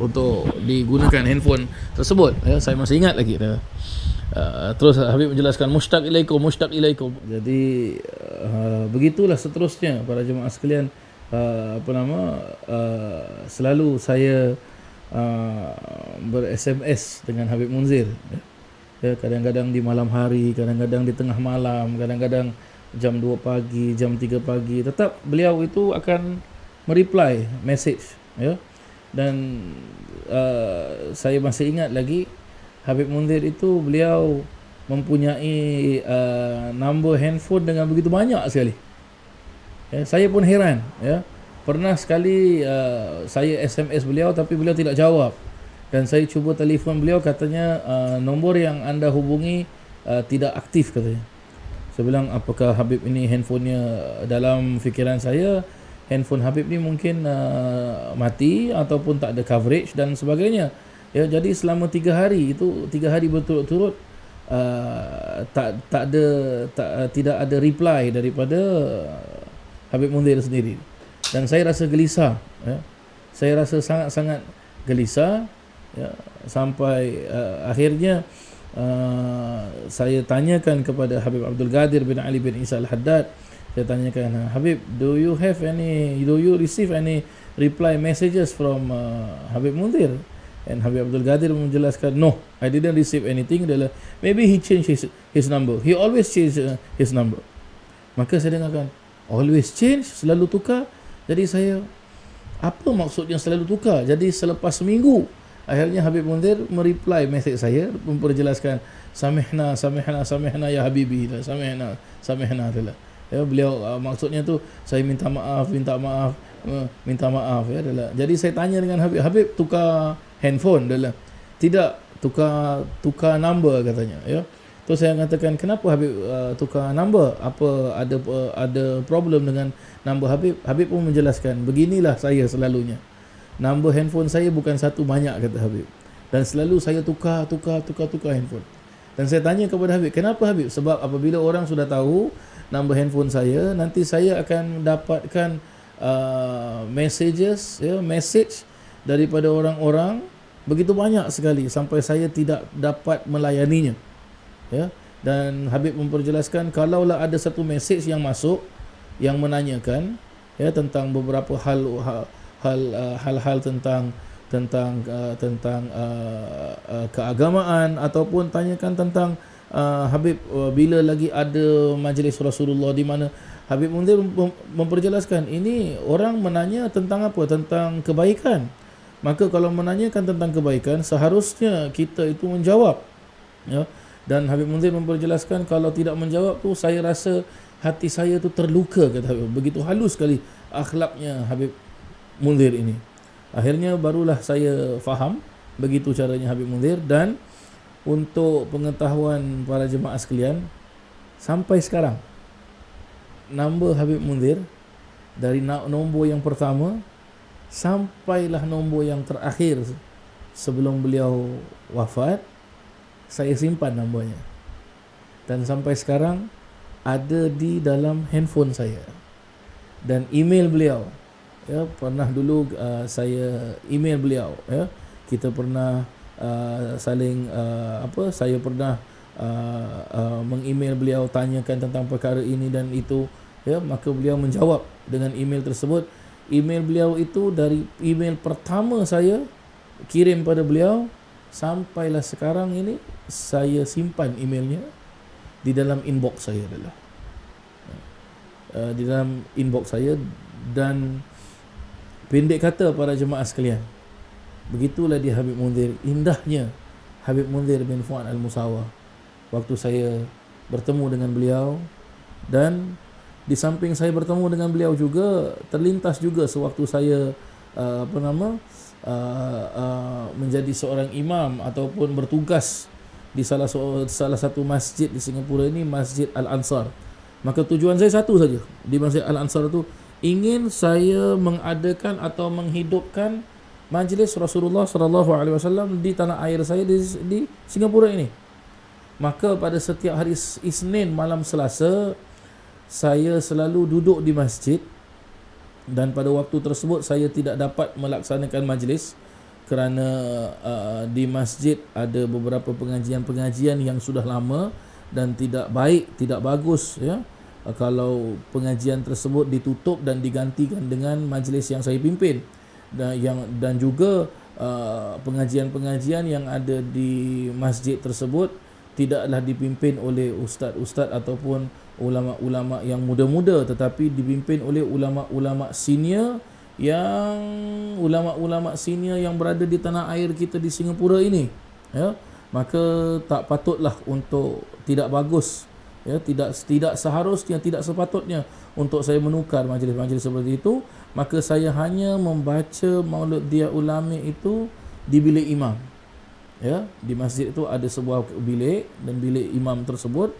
untuk digunakan handphone tersebut, ya. Saya masih ingat lagi, ya. Terus Habib menjelaskan mushtaq ilaikum, mushtaq ilaikum. Jadi begitulah seterusnya para jemaah sekalian. Selalu saya ber-SMS dengan Habib Munzir, ya. Kadang-kadang di malam hari, kadang-kadang di tengah malam, kadang-kadang jam 2 pagi, jam 3 pagi, tetap beliau itu akan mereply message, ya. Dan saya masih ingat lagi, Habib Munzir itu beliau mempunyai nombor handphone dengan begitu banyak sekali, ya. Saya pun heran, ya. Pernah sekali saya SMS beliau tapi beliau tidak jawab, dan saya cuba telefon beliau, katanya nombor yang anda hubungi tidak aktif, katanya. Saya bilang, apakah Habib ini handphonenya, dalam fikiran saya handphone Habib ni mungkin mati ataupun tak ada coverage dan sebagainya, ya. Jadi selama 3 hari itu, 3 hari berturut-turut tidak ada reply daripada Habib Munzir sendiri, dan saya rasa gelisah, ya. Saya rasa sangat-sangat gelisah, ya. Sampai akhirnya saya tanyakan kepada Habib Abdul Qadir bin Ali bin Isa Al-Haddad. Saya tanyakan, Habib, do you receive any reply messages from Habib Munzir? And Habib Abdul Qadir menjelaskan, no, I didn't receive anything. Maybe he changed his number. He always change his number. Maka saya dengarkan, always change, selalu tukar. Jadi saya, apa maksudnya selalu tukar? Jadi selepas seminggu, akhirnya Habib Munzir mereply mesej saya, memperjelaskan, samihna ya habibi, samihna. Ya, beliau maksudnya tu saya minta maaf, ya. Jadi saya tanya dengan Habib tukar handphone, tidak, tukar number, katanya, ya. Terus saya katakan, kenapa Habib tukar number? Apa ada problem dengan number Habib? Habib pun menjelaskan, beginilah saya selalunya. Nombor handphone saya bukan satu, banyak, kata Habib. Dan selalu saya tukar handphone. Dan saya tanya kepada Habib, kenapa Habib? Sebab apabila orang sudah tahu nombor handphone saya, nanti saya akan dapatkan message daripada orang-orang begitu banyak sekali, sampai saya tidak dapat melayaninya, ya. Dan Habib memperjelaskan, kalaulah ada satu message yang masuk yang menanyakan, ya, tentang beberapa hal-hal tentang keagamaan, ataupun tanyakan tentang Habib bila lagi ada majlis Rasulullah, di mana Habib Munzir memperjelaskan, ini orang menanya tentang apa? Tentang kebaikan. Maka kalau menanyakan tentang kebaikan, seharusnya kita itu menjawab, ya. Dan Habib Munzir memperjelaskan, kalau tidak menjawab tu, saya rasa hati saya tu terluka, kata Habib. Begitu halus sekali akhlaknya Habib Munzir ini. Akhirnya barulah saya faham begitu caranya Habib Munzir. Dan untuk pengetahuan para jemaah sekalian, sampai sekarang nombor Habib Munzir dari nombor yang pertama sampailah nombor yang terakhir sebelum beliau wafat, saya simpan nombornya. Dan sampai sekarang ada di dalam handphone saya. Dan email beliau, ya, pernah dulu saya email beliau, ya. Kita pernah saling saya pernah meng-email beliau, tanyakan tentang perkara ini dan itu, ya, maka beliau menjawab dengan email tersebut. Email beliau itu dari email pertama saya kirim pada beliau sampailah sekarang ini saya simpan emailnya di dalam inbox saya adalah di dalam inbox saya. Dan pendek kata para jemaah sekalian, begitulah dia Habib Munzir, indahnya Habib Munzir bin Fuad Al-Musawa waktu saya bertemu dengan beliau. Dan di samping saya bertemu dengan beliau juga, terlintas juga sewaktu saya menjadi seorang imam ataupun bertugas di salah satu masjid di Singapura ini, Masjid Al-Ansar. Maka tujuan saya satu saja di Masjid Al-Ansar itu, ingin saya mengadakan atau menghidupkan majlis Rasulullah sallallahu alaihi wasallam di tanah air saya di Singapura ini. Maka pada setiap hari Isnin malam Selasa saya selalu duduk di masjid, dan pada waktu tersebut saya tidak dapat melaksanakan majlis kerana di masjid ada beberapa pengajian-pengajian yang sudah lama dan tidak baik, tidak bagus, ya, kalau pengajian tersebut ditutup dan digantikan dengan majlis yang saya pimpin. Dan juga pengajian-pengajian yang ada di masjid tersebut tidaklah dipimpin oleh ustaz-ustaz ataupun ulama-ulama yang muda-muda, tetapi dipimpin oleh ulama-ulama senior yang berada di tanah air kita di Singapura ini, ya. Maka tak patutlah untuk, tidak bagus, ya, tidak seharusnya, tidak sepatutnya untuk saya menukar majlis-majlis seperti itu. Maka saya hanya membaca Maulud Dia Ulami itu di bilik imam, ya. Di masjid itu ada sebuah bilik, dan bilik imam tersebut,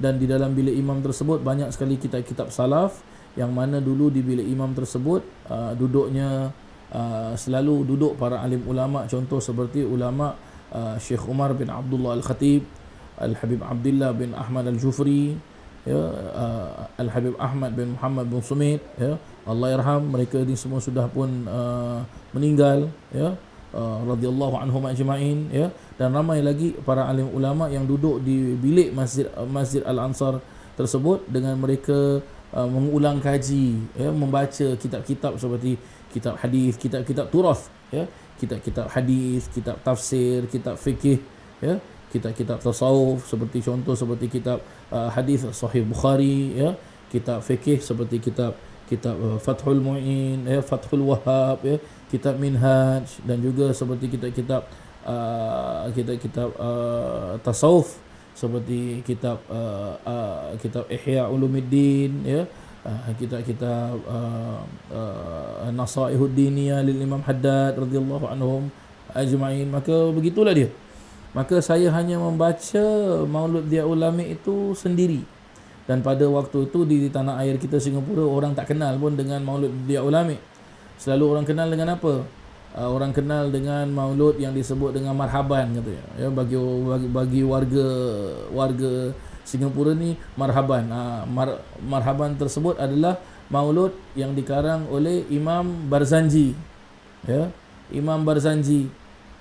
dan di dalam bilik imam tersebut banyak sekali kitab-kitab salaf, yang mana dulu di bilik imam tersebut duduknya selalu duduk para alim ulama, contoh seperti ulama Syekh Umar bin Abdullah Al-Khatib, Al-Habib Abdullah bin Ahmad Al-Jufri, ya, Al-Habib Ahmad bin Muhammad bin Sumit, ya, Allah yarham, mereka ini semua sudah pun meninggal, ya, radhiyallahu anhum ajma'in, ya. Dan ramai lagi para alim ulama yang duduk di bilik Masjid Al-Ansar tersebut, dengan mereka mengulang kaji, ya, membaca kitab-kitab seperti kitab hadis, kitab-kitab turath, ya, kitab-kitab hadis, kitab tafsir, kitab fikih, ya, kitab-kitab tasawuf seperti contoh seperti kitab hadis Sahih Bukhari, ya, kitab fikih seperti kitab Fathul Mu'in, ya, Fathul Wahhab, ya, kitab Minhaj, dan juga seperti kitab-kitab tasawuf seperti kitab Ihya Ulumuddin, ya, kitab-kitab Nasaihuddin Diniyah lil Imam Haddad radhiyallahu anhum ajma'in. Maka begitulah dia. Maka saya hanya membaca Maulud Dia Ulami itu sendiri. Dan pada waktu itu di tanah air kita Singapura, orang tak kenal pun dengan Maulud Dia Ulami. Selalu orang kenal dengan apa? Orang kenal dengan maulud yang disebut dengan marhaban, katanya, ya, bagi warga Singapura ni marhaban. Marhaban tersebut adalah maulud yang dikarang oleh Imam Barzanji, ya, Imam Barzanji,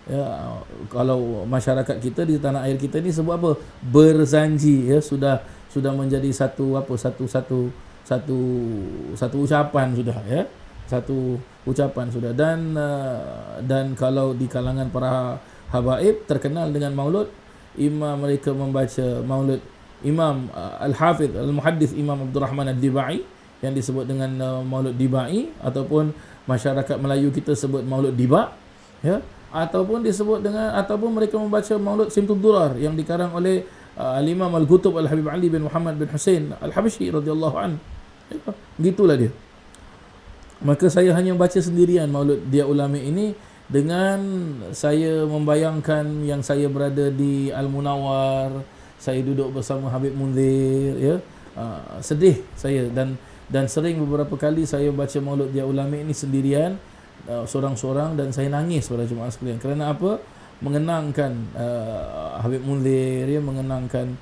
ya. Kalau masyarakat kita di tanah air kita ni sebut apa? Berzanji, ya, sudah menjadi satu ucapan sudah, ya. Satu ucapan sudah. Dan kalau di kalangan para habaib terkenal dengan maulud, mereka membaca maulud Imam Al-Hafidh Al-Muhaddith Imam Abdul Rahman Ad-Dibai, yang disebut dengan maulud Dibai, ataupun masyarakat Melayu kita sebut maulud Diba, ya, ataupun mereka membaca maulud Simtud Durar yang dikarang oleh Al-Imam Al-Qutub Al-Habib Ali bin Muhammad bin Hussein Al-Habsyi radhiyallahu an. Ya, begitulah dia. Maka saya hanya baca sendirian Maulud Dia Ulami ini, dengan saya membayangkan yang saya berada di Al-Munawwar, saya duduk bersama Habib Munzir, ya. Sedih saya, dan dan sering beberapa kali saya baca Maulud Dia Ulami ini sendirian, seorang-seorang, dan saya nangis pada jemaah sekalian. Kerana apa? Mengenangkan Habib Munzir, ya, mengenangkan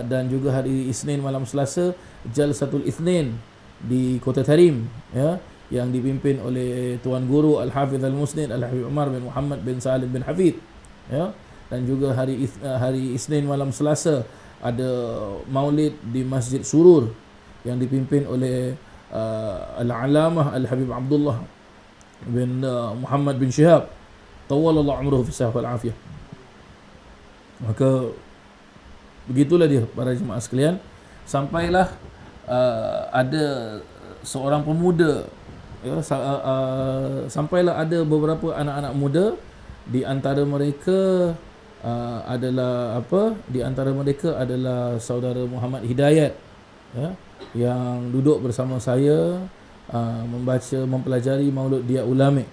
dan juga hari Isnin malam Selasa Jalsatul Itsnin di Kota Tarim, ya, yang dipimpin oleh Tuan Guru Al-Hafidh Al-Musnid Al-Habib Umar bin Muhammad bin Salim bin Hafidh, ya. Dan juga hari Isnin malam Selasa ada maulid di Masjid Surur yang dipimpin oleh Al-Alamah Al-Habib Abdullah bin Muhammad bin Syihab tawalallahu umruhu fi sihah wal afiyah. Maka begitulah dia para jemaah sekalian, sampailah ada seorang pemuda, ya, sampailah ada beberapa anak-anak muda, di antara mereka adalah di antara mereka adalah saudara Muhammad Hidayat, ya, yang duduk bersama saya mempelajari Maulud Dia Ulami,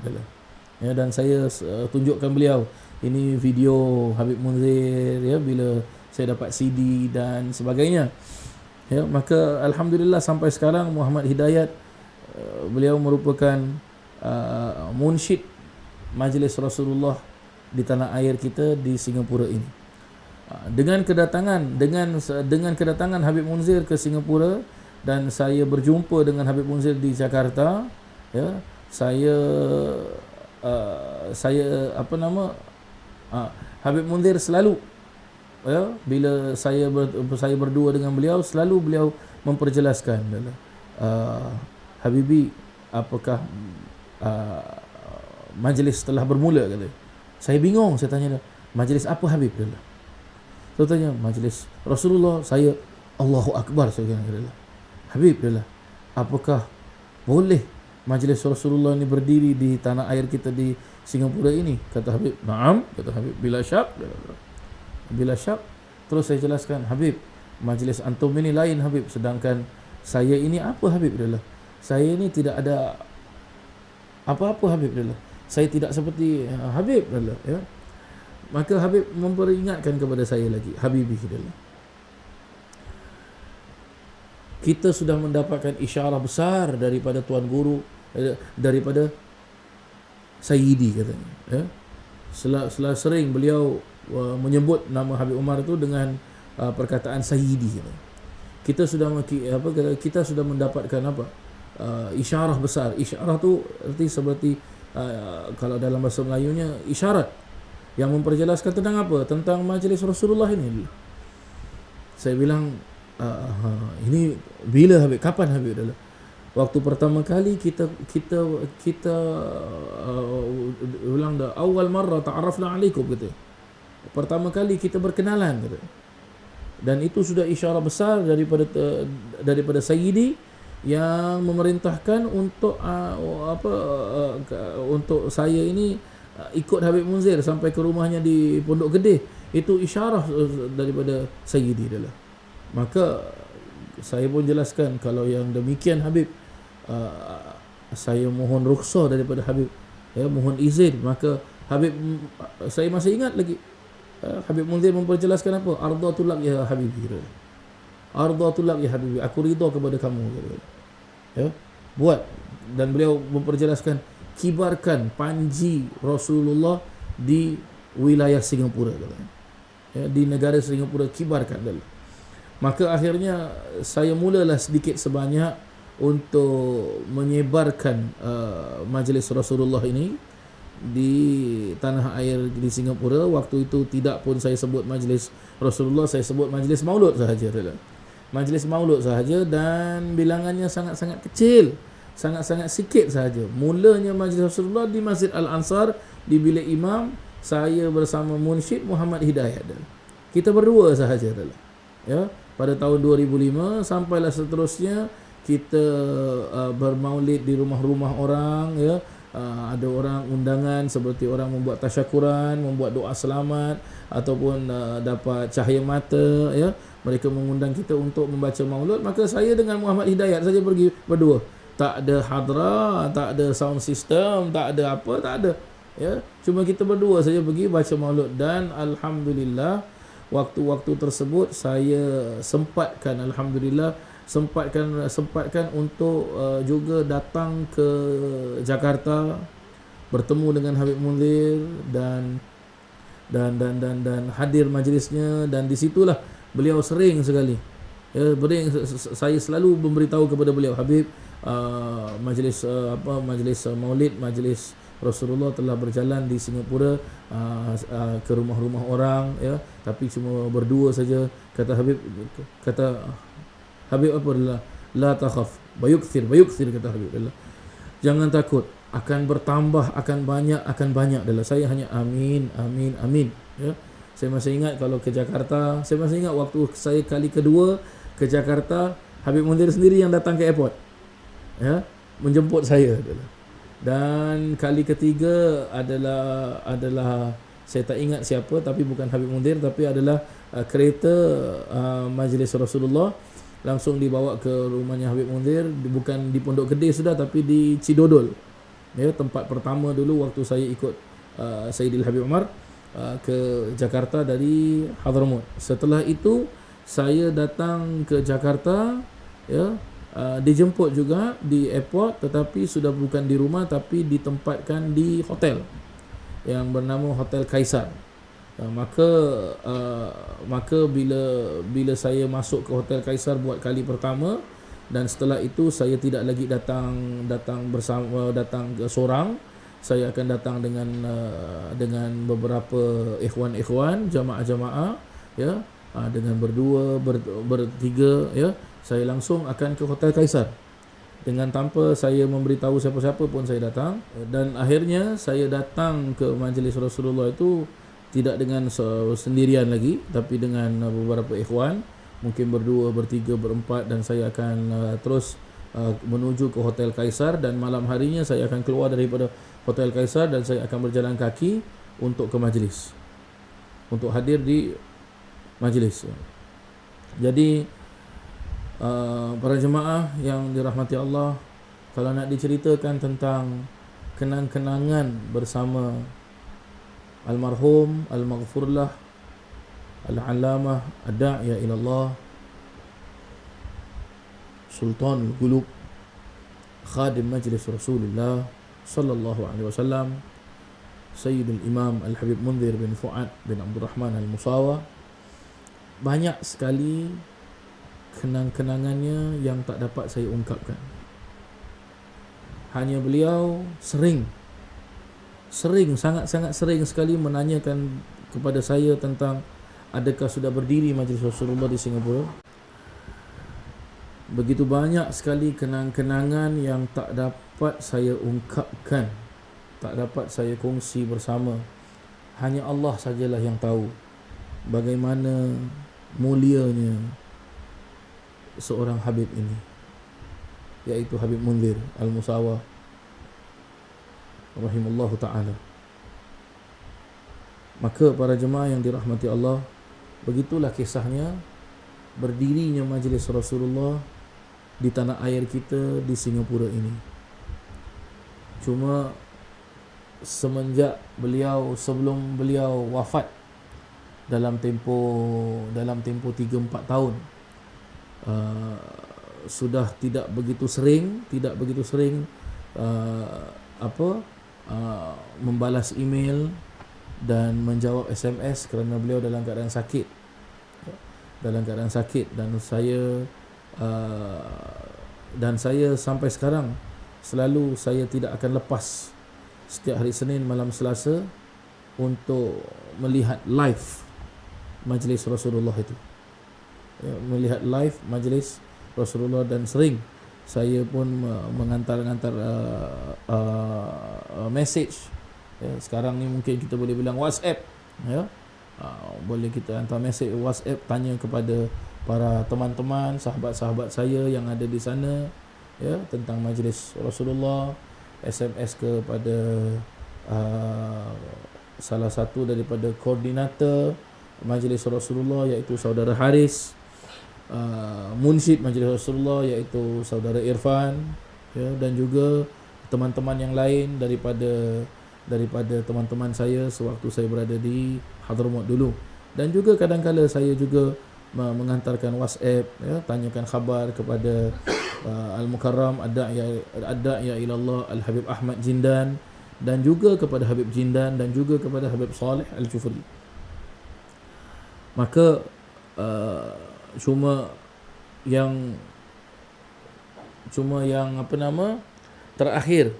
ya, dan saya tunjukkan beliau ini video Habib Munzir, ya, bila saya dapat CD dan sebagainya, ya. Maka alhamdulillah sampai sekarang Muhammad Hidayat, beliau merupakan munsyid Majlis Rasulullah di tanah air kita di Singapura ini. Dengan kedatangan Habib Munzir ke Singapura dan saya berjumpa dengan Habib Munzir di Jakarta, ya, saya Habib Munzir selalu, ya, bila saya berdua dengan beliau, selalu beliau memperjelaskan, Habibi, apakah majlis telah bermula, kata. Saya bingung, saya tanya dia, majlis apa Habib? Saya tanya, majlis Rasulullah. Saya Allahu Akbar, saya kata, Habib, apakah boleh majlis Rasulullah ini berdiri di tanah air kita di Singapura ini? Kata Habib, naam. Kata Habib, bila syak. Bila syak. Terus saya jelaskan, Habib, majlis antum ini lain Habib, sedangkan saya ini apa Habib? Saya ini tidak ada apa-apa Habib. Saya tidak seperti Habib, ya. Maka Habib memperingatkan kepada saya lagi, Habibi, kita sudah mendapatkan isyarah besar daripada Tuan Guru, daripada Sayyidi, katanya, ya. Setelah sering beliau menyebut nama Habib Umar itu dengan perkataan Sayyidi, katanya. Kita sudah mendapatkan isyarah besar. Isyarah tu arti seperti kalau dalam bahasa Melayunya isyarat yang memperjelaskan tentang apa? Tentang majlis Rasulullah ini. Saya bilang, ini bila Habib? Kapan Habib? Waktu pertama kali kita ulang dah, awal marrah ta'arrafna alaikum, kata. Pertama kali kita berkenalan, kata. Dan itu sudah isyarah besar daripada Sayyidi yang memerintahkan untuk untuk saya ini ikut Habib Munzir sampai ke rumahnya di Pondok Gede. Itu isyarah daripada Sayyidi. Maka saya pun jelaskan, kalau yang demikian Habib, saya mohon rukhsah daripada Habib, ya, mohon izin. Maka Habib, saya masih ingat lagi, Habib Munzir memperjelaskan apa? Ardatul lak ya Habibi. Ardatul lak ya Habibi, aku ridha kepada kamu, ya, buat. Dan beliau memperjelaskan, kibarkan panji Rasulullah di wilayah Singapura, ya, di negara Singapura, kibarkan. Maka akhirnya saya mulalah sedikit sebanyak untuk menyebarkan majlis Rasulullah ini di tanah air di Singapura. Waktu itu tidak pun saya sebut majlis Rasulullah, saya sebut majlis Maulud sahaja, majlis Maulud sahaja, dan bilangannya sangat-sangat kecil, sangat-sangat sikit sahaja. Mulanya majlis Rasulullah di Masjid Al-Ansar, di bilik imam, saya bersama Munsyid Muhammad Hidayat. Kita berdua sahaja, ya, pada tahun 2005. Sampailah seterusnya kita bermaulid di rumah-rumah orang, ya. Ada orang undangan seperti orang membuat tasyakuran, membuat doa selamat, ataupun dapat cahaya mata, ya. Mereka mengundang kita untuk membaca maulud. Maka saya dengan Muhammad Hidayat saja pergi berdua. Tak ada hadra, tak ada sound system, tak ada apa, tak ada, ya. Cuma kita berdua saja pergi baca maulud. Dan alhamdulillah, waktu-waktu tersebut saya sempatkan, alhamdulillah, sempatkan untuk juga datang ke Jakarta, bertemu dengan Habib Munzir dan hadir majlisnya, dan di situlah beliau sering sekali saya selalu memberitahu kepada beliau, Habib, majlis Maulid, majlis Rasulullah telah berjalan di Singapura, ke rumah-rumah orang, ya, tapi cuma berdua saja. Kata Habib apa adalah la takhaf bayukthir kata Habib adalah jangan takut, akan bertambah, akan banyak adalah. Saya hanya amin, ya. Saya masih ingat kalau ke Jakarta, saya masih ingat waktu saya kali kedua ke Jakarta, Habib Munzir sendiri yang datang ke airport, ya, menjemput saya adalah. Dan kali ketiga adalah saya tak ingat siapa, tapi bukan Habib Munzir, tapi adalah kereta majlis Rasulullah langsung dibawa ke rumahnya Habib Munzir, bukan di Pondok Gede sudah, tapi di Cidodol, ya, tempat pertama dulu waktu saya ikut Sayyidil Habib Umar ke Jakarta dari Hadramaut. Setelah itu saya datang ke Jakarta, ya, dijemput juga di airport, tetapi sudah bukan di rumah, tapi ditempatkan di hotel yang bernama Hotel Kaisar. Maka bila saya masuk ke Hotel Kaisar buat kali pertama, dan setelah itu saya tidak lagi datang seorang, saya akan datang dengan beberapa ikhwan jamaah-jamaah, ya, dengan berdua, bertiga, ya. Saya langsung akan ke Hotel Kaisar dengan tanpa saya memberitahu siapa-siapa pun saya datang, dan akhirnya saya datang ke majlis Rasulullah itu tidak dengan sendirian lagi, tapi dengan beberapa ikhwan, mungkin berdua, bertiga, berempat, dan saya akan terus menuju ke Hotel Kaisar, dan malam harinya saya akan keluar daripada Hotel Kaisar dan saya akan berjalan kaki untuk ke majlis, untuk hadir di majlis. Jadi para jemaah yang dirahmati Allah, kalau nak diceritakan tentang kenang-kenangan bersama almarhum al-maghfurlah al-allamah ad-da'iya ila Allah Sultan al-Qulub khadim majlis Rasulullah sallallahu alaihi wasallam Sayyidul Imam Al-Habib Munzir bin Fuad bin Abdul Rahman Al-Musawa, banyak sekali kenang-kenangannya yang tak dapat saya ungkapkan. Hanya beliau sangat-sangat sering sekali menanyakan kepada saya tentang adakah sudah berdiri majlis Rasulullah di Singapura. Begitu banyak sekali kenang-kenangan yang tak dapat saya ungkapkan, tak dapat saya kongsi bersama. Hanya Allah sajalah yang tahu bagaimana mulianya seorang Habib ini, iaitu Habib Munzir Al-Musawa rahimahullahu ta'ala. Maka para jemaah yang dirahmati Allah, begitulah kisahnya berdirinya majlis Rasulullah di tanah air kita di Singapura ini. Cuma semenjak sebelum beliau wafat dalam tempoh 3-4 tahun, sudah tidak begitu sering membalas email dan menjawab SMS kerana beliau dalam keadaan sakit, dan saya sampai sekarang selalu saya tidak akan lepas setiap hari Senin malam Selasa untuk melihat live majlis Rasulullah itu, ya, melihat live majlis Rasulullah, dan sering saya pun mengantar message, ya. Sekarang ni mungkin kita boleh bilang WhatsApp, ya. Boleh kita hantar message WhatsApp, tanya kepada para teman-teman, sahabat-sahabat saya yang ada di sana, ya, tentang majlis Rasulullah. SMS kepada salah satu daripada koordinator majlis Rasulullah, iaitu saudara Haris, munsyid majlis Rasulullah iaitu saudara Irfan, ya, dan juga teman-teman yang lain daripada teman-teman saya sewaktu saya berada di Hadramaut dulu. Dan juga kadang-kala saya juga mengantarkan WhatsApp, ya, tanyakan khabar kepada Al-Mukarram Ad-Da'iya ilallah Al-Habib Ahmad Jindan, dan juga kepada Habib Jindan, dan juga kepada Habib Saleh Al-Jufri. Maka cuma yang terakhir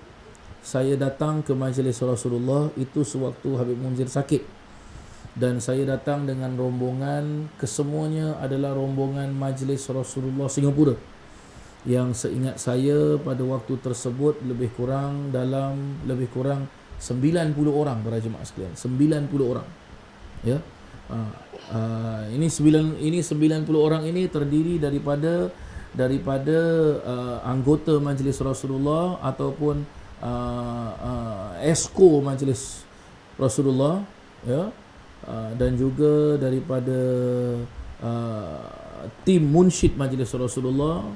saya datang ke majlis Rasulullah itu sewaktu Habib Munzir sakit, dan saya datang dengan rombongan, kesemuanya adalah rombongan majlis Rasulullah Singapura, yang seingat saya pada waktu tersebut lebih kurang 90 orang para jemaah sekalian, 90 orang, ya. Ini 90 orang ini terdiri daripada anggota majlis Rasulullah ataupun esko majlis Rasulullah, ya, dan juga daripada tim munsyid majlis Rasulullah,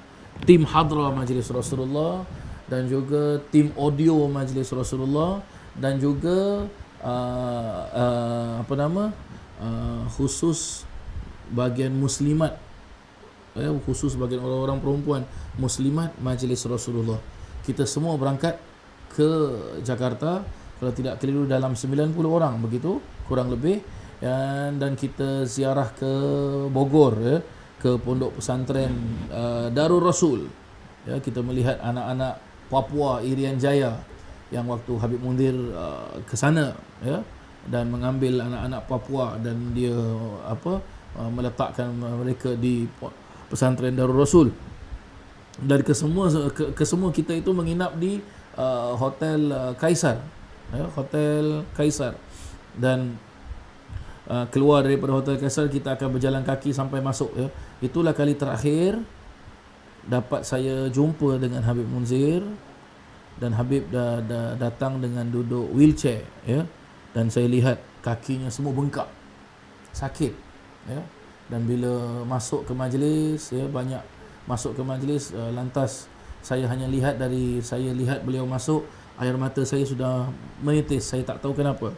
tim hadra majlis Rasulullah, dan juga tim audio majlis Rasulullah, dan juga khusus bagian muslimat, khusus bagian orang-orang perempuan muslimat majlis Rasulullah. Kita semua berangkat ke Jakarta, kalau tidak keliru dalam 90 orang begitu kurang lebih, dan kita ziarah ke Bogor, ya, ke pondok pesantren Darul Rasul, ya. Kita melihat anak-anak Papua Irian Jaya yang waktu Habib Munzir ke sana, ya, dan mengambil anak-anak Papua dan dia meletakkan mereka di pesantren Darul Rasul. Dan kesemua kita itu menginap di hotel Kaisar, ya, hotel Kaisar, dan keluar daripada hotel Kaisar kita akan berjalan kaki sampai masuk, ya. Itulah kali terakhir dapat saya jumpa dengan Habib Munzir, dan Habib dah datang dengan duduk wheelchair, ya, dan saya lihat kakinya semua bengkak, sakit, ya. Dan bila masuk ke majlis, ya, banyak masuk ke majlis, lantas saya lihat beliau masuk, air mata saya sudah menitis, saya tak tahu kenapa,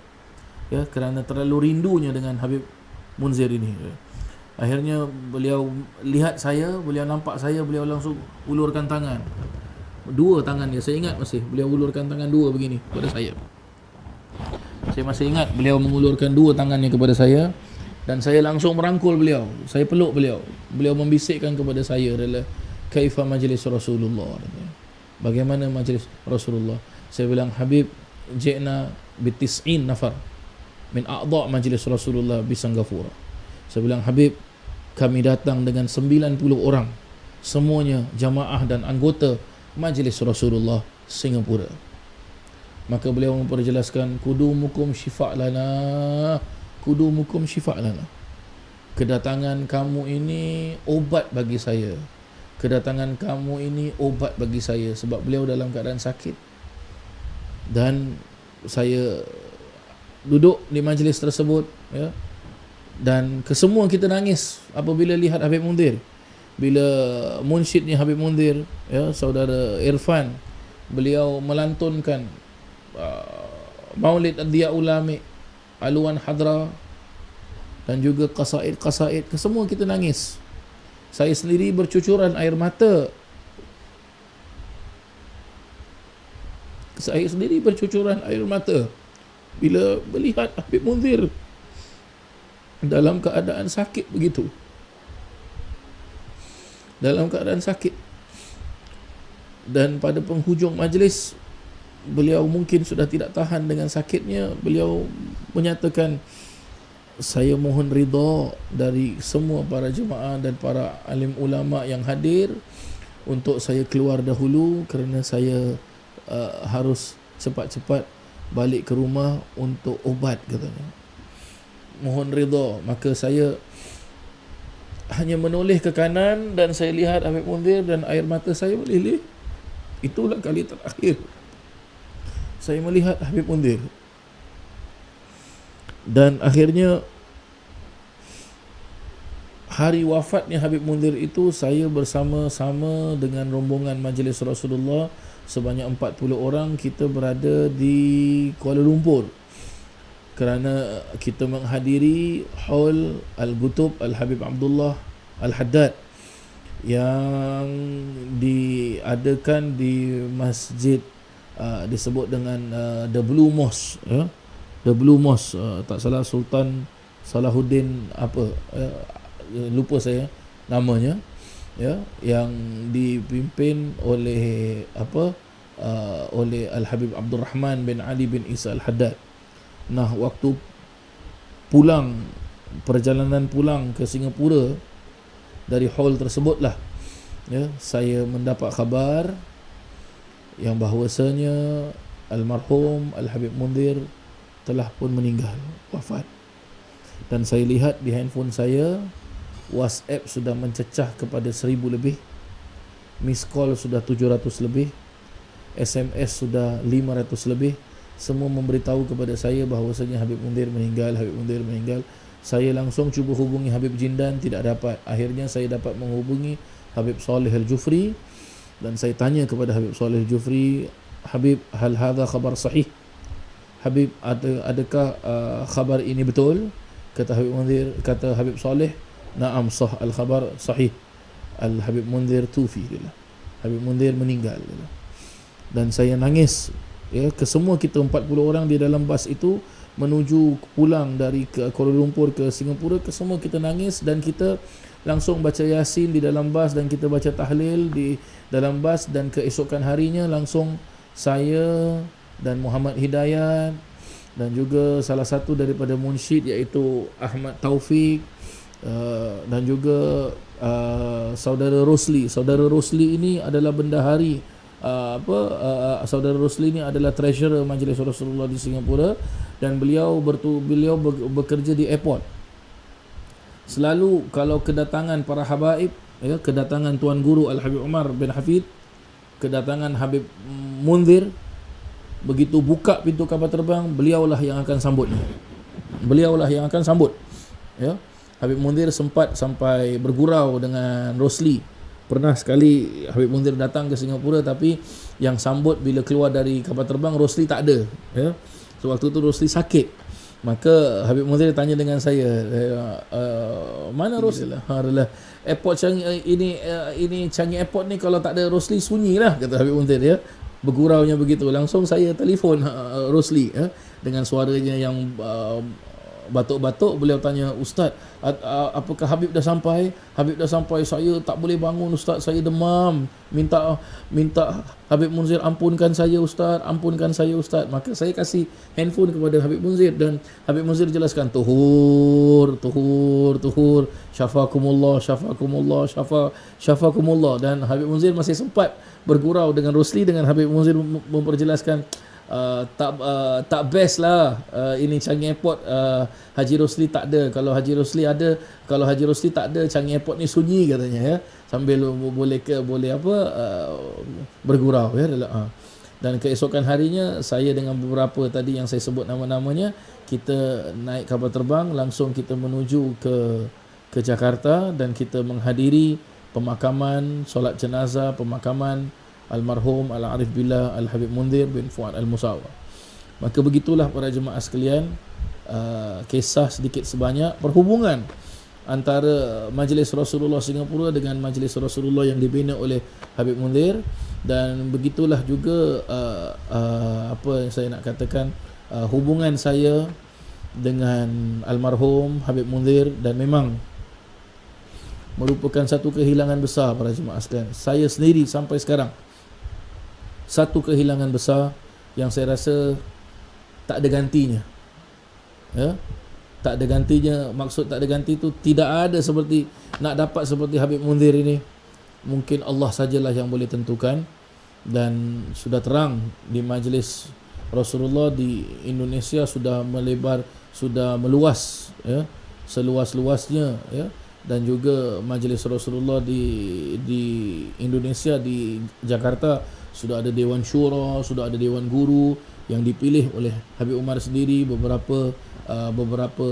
ya, kerana terlalu rindunya dengan Habib Munzir ini, ya. Akhirnya beliau lihat saya, beliau nampak saya, beliau langsung ulurkan tangan, dua tangan dia, saya ingat masih, beliau ulurkan tangan dua begini kepada saya. Saya masih ingat beliau mengulurkan dua tangannya kepada saya, dan saya langsung merangkul beliau, saya peluk beliau. Beliau membisikkan kepada saya adalah kaifa majlis Rasulullah, bagaimana majlis Rasulullah. Saya bilang, Habib, ji'na bi-90 nafar min a'dha' majlis Rasulullah bi Singapura. Saya bilang, Habib, kami datang dengan 90 orang, semuanya jamaah dan anggota majlis Rasulullah Singapura. Maka beliau memperjelaskan, kudumukum syifa' lana, kudumukum syifa' lana. Kedatangan kamu ini obat bagi saya. Kedatangan kamu ini obat bagi saya, sebab beliau dalam keadaan sakit. Dan saya duduk di majlis tersebut, ya, dan kesemua kita nangis apabila lihat Habib Munzir. Bila munsyidnya Habib Munzir, ya, saudara Irfan, beliau melantunkan Maulid Ad-Diya Ulami, Aluan Hadra, dan juga qasaid-qasaid, kesemua kita nangis. Saya sendiri bercucuran air mata. Saya sendiri bercucuran air mata bila melihat Habib Munzir dalam keadaan sakit begitu. Dalam keadaan sakit. Dan pada penghujung majlis, beliau mungkin sudah tidak tahan dengan sakitnya. Beliau menyatakan, saya mohon ridha dari semua para jemaah dan para alim ulama yang hadir untuk saya keluar dahulu, kerana saya harus cepat-cepat balik ke rumah untuk ubat, katanya. Mohon ridha. Maka saya hanya menoleh ke kanan dan saya lihat Habib Munzir dan air mata saya meleleh. Itulah kali terakhir saya melihat Habib Munzir. Dan akhirnya hari wafatnya Habib Munzir itu, saya bersama-sama dengan rombongan majlis Rasulullah sebanyak 40 orang, kita berada di Kuala Lumpur. kerana kita menghadiri haul Al-Qutub Al-Habib Abdullah Al-Haddad yang diadakan di masjid disebut dengan The Blue Mosque, ya. The Blue Mosque, tak salah Sultan Salahuddin apa, lupa saya namanya, ya, yang dipimpin oleh oleh Al-Habib Abdul Rahman bin Ali bin Isa Al-Haddad. Nah, waktu perjalanan pulang ke Singapura dari hall tersebutlah, ya, saya mendapat khabar yang bahawasanya almarhum Al-Habib Mundhir telah pun meninggal, wafat. Dan saya lihat di handphone saya, WhatsApp sudah mencecah kepada 1000 lebih, miss call sudah 700 lebih, SMS sudah 500 lebih. Semua memberitahu kepada saya bahawasanya Habib Mundhir meninggal, Habib Mundhir meninggal. Saya langsung cuba hubungi Habib Jindan, tidak dapat. Akhirnya saya dapat menghubungi Habib Saleh Al-Jufri, dan saya tanya kepada Habib Saleh Al-Jufri, Habib, hal hadha khabar sahih? Habib, adakah khabar ini betul? Kata Habib Mundhir, kata Habib Saleh, na'am sah, al-khabar sahih. Al-Habib Mundhir tufi, Habib Mundhir meninggal. Dan saya nangis, ya, ke semua kita 40 orang di dalam bas itu menuju pulang dari Kuala Lumpur ke Singapura, ke semua kita nangis, dan kita langsung baca Yasin di dalam bas, dan kita baca tahlil di dalam bas. Dan keesokan harinya langsung saya dan Muhammad Hidayat dan juga salah satu daripada munsyid iaitu Ahmad Taufik, dan juga saudara Rosli. Saudara Rosli ini adalah bendahari saudara Rosli ini adalah treasurer Majlis Rasulullah di Singapura, dan beliau bekerja di airport. Selalu kalau kedatangan para habaib, ya, kedatangan Tuan Guru Al-Habib Umar bin Hafid, kedatangan Habib Mundhir, begitu buka pintu kapal terbang, beliaulah yang akan sambutnya. Beliaulah yang akan sambut, ya. Habib Mundhir sempat sampai bergurau dengan Rosli. Pernah sekali Habib Mundhir datang ke Singapura, tapi yang sambut bila keluar dari kapal terbang Rosli tak ada, ya. So, waktu tu Rosli sakit. Maka Habib Mundhir tanya dengan saya, mana Rosli? Adalah airport Changi ini Changi Airport ni, kalau tak ada Rosli sunyilah, kata Habib Mundhir, ya. Berguraunya begitu. Langsung saya telefon Rosli, ya, dengan suaranya yang batuk-batuk. Beliau tanya, Ustaz, apakah Habib dah sampai? Habib dah sampai. Saya tak boleh bangun, Ustaz, saya demam. Minta Habib Mundhir, ampunkan saya, Ustaz, ampunkan saya, Ustaz. Maka saya kasih handphone kepada Habib Mundhir, dan Habib Mundhir jelaskan, tuhur, syafakumullah, syafakumullah. Dan Habib Mundhir masih sempat bergurau dengan Rosli, dengan Habib Mundhir memperjelaskan, tak best lah, ini Changi Airport, Haji Rosli tak ada. Kalau Haji Rosli ada, kalau Haji Rosli tak ada, Changi Airport ni sunyi, katanya, ya. Sambil boleh bergurau, ya. Dan keesokan harinya saya dengan beberapa tadi yang saya sebut nama-namanya, kita naik kapal terbang, langsung kita menuju ke Jakarta, dan kita menghadiri pemakaman, solat jenazah, pemakaman almarhum Al-Arif Billah Al-Habib Mundhir bin Fuad Al-Musawa. Maka begitulah para jemaah sekalian, kisah sedikit sebanyak perhubungan antara Majlis Rasulullah Singapura dengan Majlis Rasulullah yang dibina oleh Habib Mundhir. Dan begitulah juga apa yang saya nak katakan, hubungan saya dengan almarhum Habib Mundhir, dan memang merupakan satu kehilangan besar para jemaah sekalian. Saya sendiri sampai sekarang, satu kehilangan besar yang saya rasa tak ada gantinya, ya. Tak ada gantinya. Maksud tak ada ganti itu, tidak ada seperti nak dapat seperti Habib Mundhir ini. Mungkin Allah sajalah yang boleh tentukan. Dan sudah terang di Majlis Rasulullah di Indonesia sudah melebar, sudah meluas, ya, seluas-luasnya, ya. Dan juga Majlis Rasulullah di Indonesia, di Jakarta, sudah ada Dewan Syura, sudah ada Dewan Guru yang dipilih oleh Habib Umar sendiri, beberapa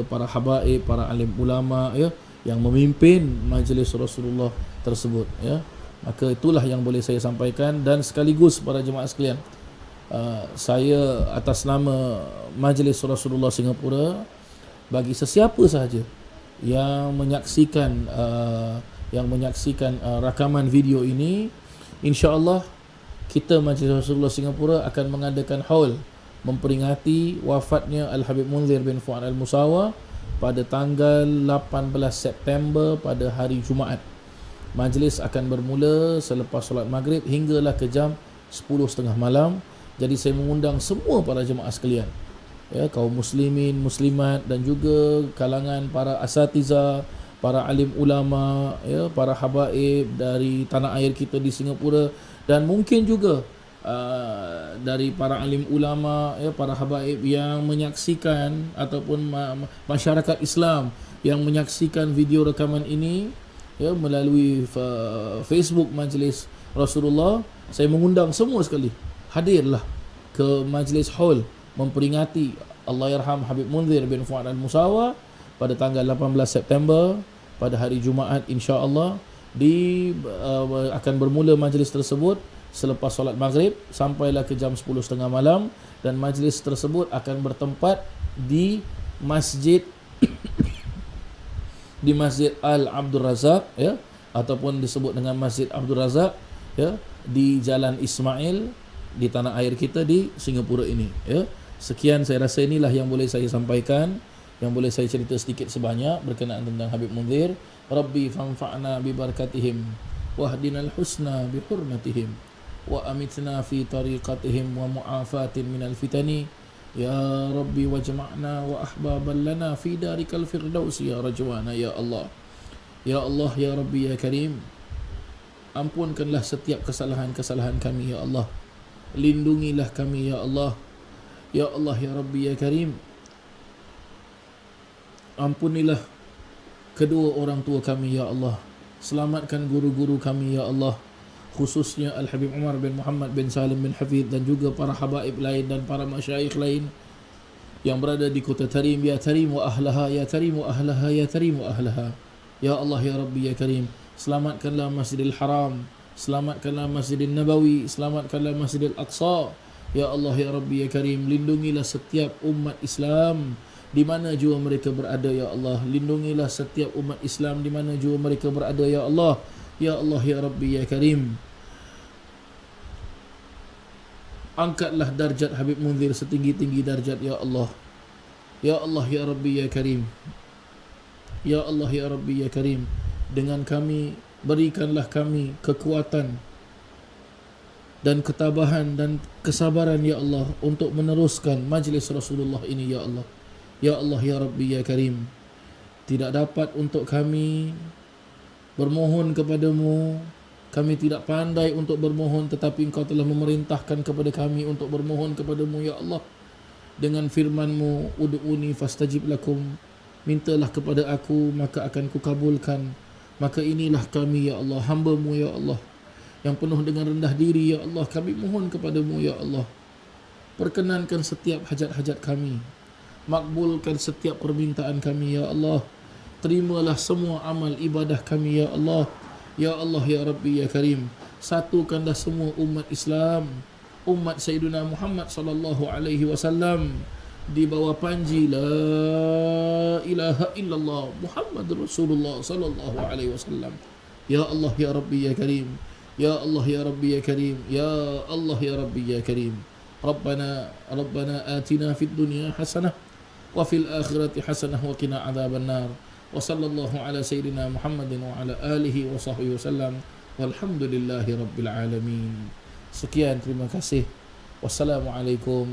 para habaib, para alim ulama, ya, yang memimpin Majlis Rasulullah tersebut, ya. Maka itulah yang boleh saya sampaikan. Dan sekaligus para jemaah sekalian, saya atas nama Majlis Rasulullah Singapura, bagi sesiapa sahaja yang menyaksikan rakaman video ini, insya-Allah kita Majlis Rasulullah Singapura akan mengadakan haul memperingati wafatnya Al-Habib Munzir bin Fuad Al-Musawa pada tanggal 18 September pada hari Jumaat. Majlis akan bermula selepas solat maghrib hinggalah ke jam 10.30 malam. Jadi saya mengundang semua para jemaah sekalian, ya, kaum muslimin, muslimat dan juga kalangan para asatiza, para alim ulama, ya, para habaib dari tanah air kita di Singapura, dan mungkin juga dari para alim ulama, ya, para habaib yang menyaksikan ataupun masyarakat Islam yang menyaksikan video rekaman ini, ya, melalui Facebook Majlis Rasulullah. Saya mengundang semua sekali hadirlah ke majlis haul memperingati Allahyarham Habib Munzir bin Fuad Al-Musawa pada tanggal 18 September pada hari Jumaat, insya-Allah. Akan bermula majlis tersebut selepas solat maghrib sampailah ke jam 10.30 malam, dan majlis tersebut akan bertempat di masjid di Masjid Al-Abdul Razak, ya, ataupun disebut dengan Masjid Abdul Razak, ya, di Jalan Ismail di tanah air kita di Singapura ini, ya. Sekian, saya rasa inilah yang boleh saya sampaikan, yang boleh saya cerita sedikit sebanyak berkenaan tentang Habib Munzir. Rabbi fanfa'na bi barakatihim wahdinal husna bi hurmatihim wa amitna fi tariqatihim wa mu'afatin minal fitani ya Rabbi wajma'na wa ahbaban lana fi darikal firdaus ya rajwana ya Allah. Ya Allah, ya Rabbi, ya Karim, ampunkanlah setiap kesalahan-kesalahan kami ya Allah. Lindungilah kami ya Allah. Ya Allah, ya Rabbi, ya Karim, ampunilah kedua orang tua kami ya Allah. Selamatkan guru-guru kami ya Allah, khususnya Al-Habib Umar bin Muhammad bin Salim bin Hafidh dan juga para habaib lain dan para masyayikh lain yang berada di kota Tarim. Ya Tarim wa ahlaha, ya Tarim wa ahlaha, ya Tarim wa ahlaha. Ya Allah, ya Rabbi, ya Karim, selamatkanlah Masjidil Haram, selamatkanlah Masjidil Nabawi, selamatkanlah Masjidil Aqsa. Ya Allah, ya Rabbi, ya Karim, lindungilah setiap umat Islam di mana jua mereka berada ya Allah. Lindungilah setiap umat Islam di mana jua mereka berada ya Allah. Ya Allah, ya Rabbi, ya Karim, angkatlah darjat Habib Munzir setinggi-tinggi darjat ya Allah. Ya Allah, ya Rabbi, ya Karim, ya Allah, ya Rabbi, ya Karim, dengan kami, berikanlah kami kekuatan dan ketabahan dan kesabaran ya Allah untuk meneruskan majlis Rasulullah ini ya Allah. Ya Allah, ya Rabbi, ya Karim, tidak dapat untuk kami bermohon kepadamu, kami tidak pandai untuk bermohon, tetapi Engkau telah memerintahkan kepada kami untuk bermohon kepadamu ya Allah dengan firman-Mu, ud'uni fastajib lakum, mintalah kepada aku maka akan kukabulkan. Maka inilah kami ya Allah, hamba-Mu ya Allah, yang penuh dengan rendah diri ya Allah, kami mohon kepadamu ya Allah. Perkenankan setiap hajat-hajat kami, makbulkan setiap permintaan kami ya Allah. Terimalah semua amal ibadah kami ya Allah. Ya Allah, ya Rabbi, ya Karim, satukanlah semua umat Islam, umat Sayyidina Muhammad sallallahu alaihi wasallam di bawah panji la ilaha illallah Muhammadur Rasulullah sallallahu alaihi wasallam. Ya Allah, ya Rabbi, ya Karim, ya Allah, ya Rabbi, ya Karim, ya Allah, ya Rabbi, ya Karim. Rabbana atina fid dunya hasanah wa fil akhirati hasanah wa qina adzaban nar. Wa sallallahu ala sayyidina Muhammadin wa ala alihi wa sahbihi wasallam. Walhamdulillahi rabbil alamin. Sekian, terima kasih. Wassalamualaikum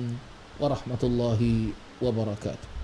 warahmatullahi wabarakatuh.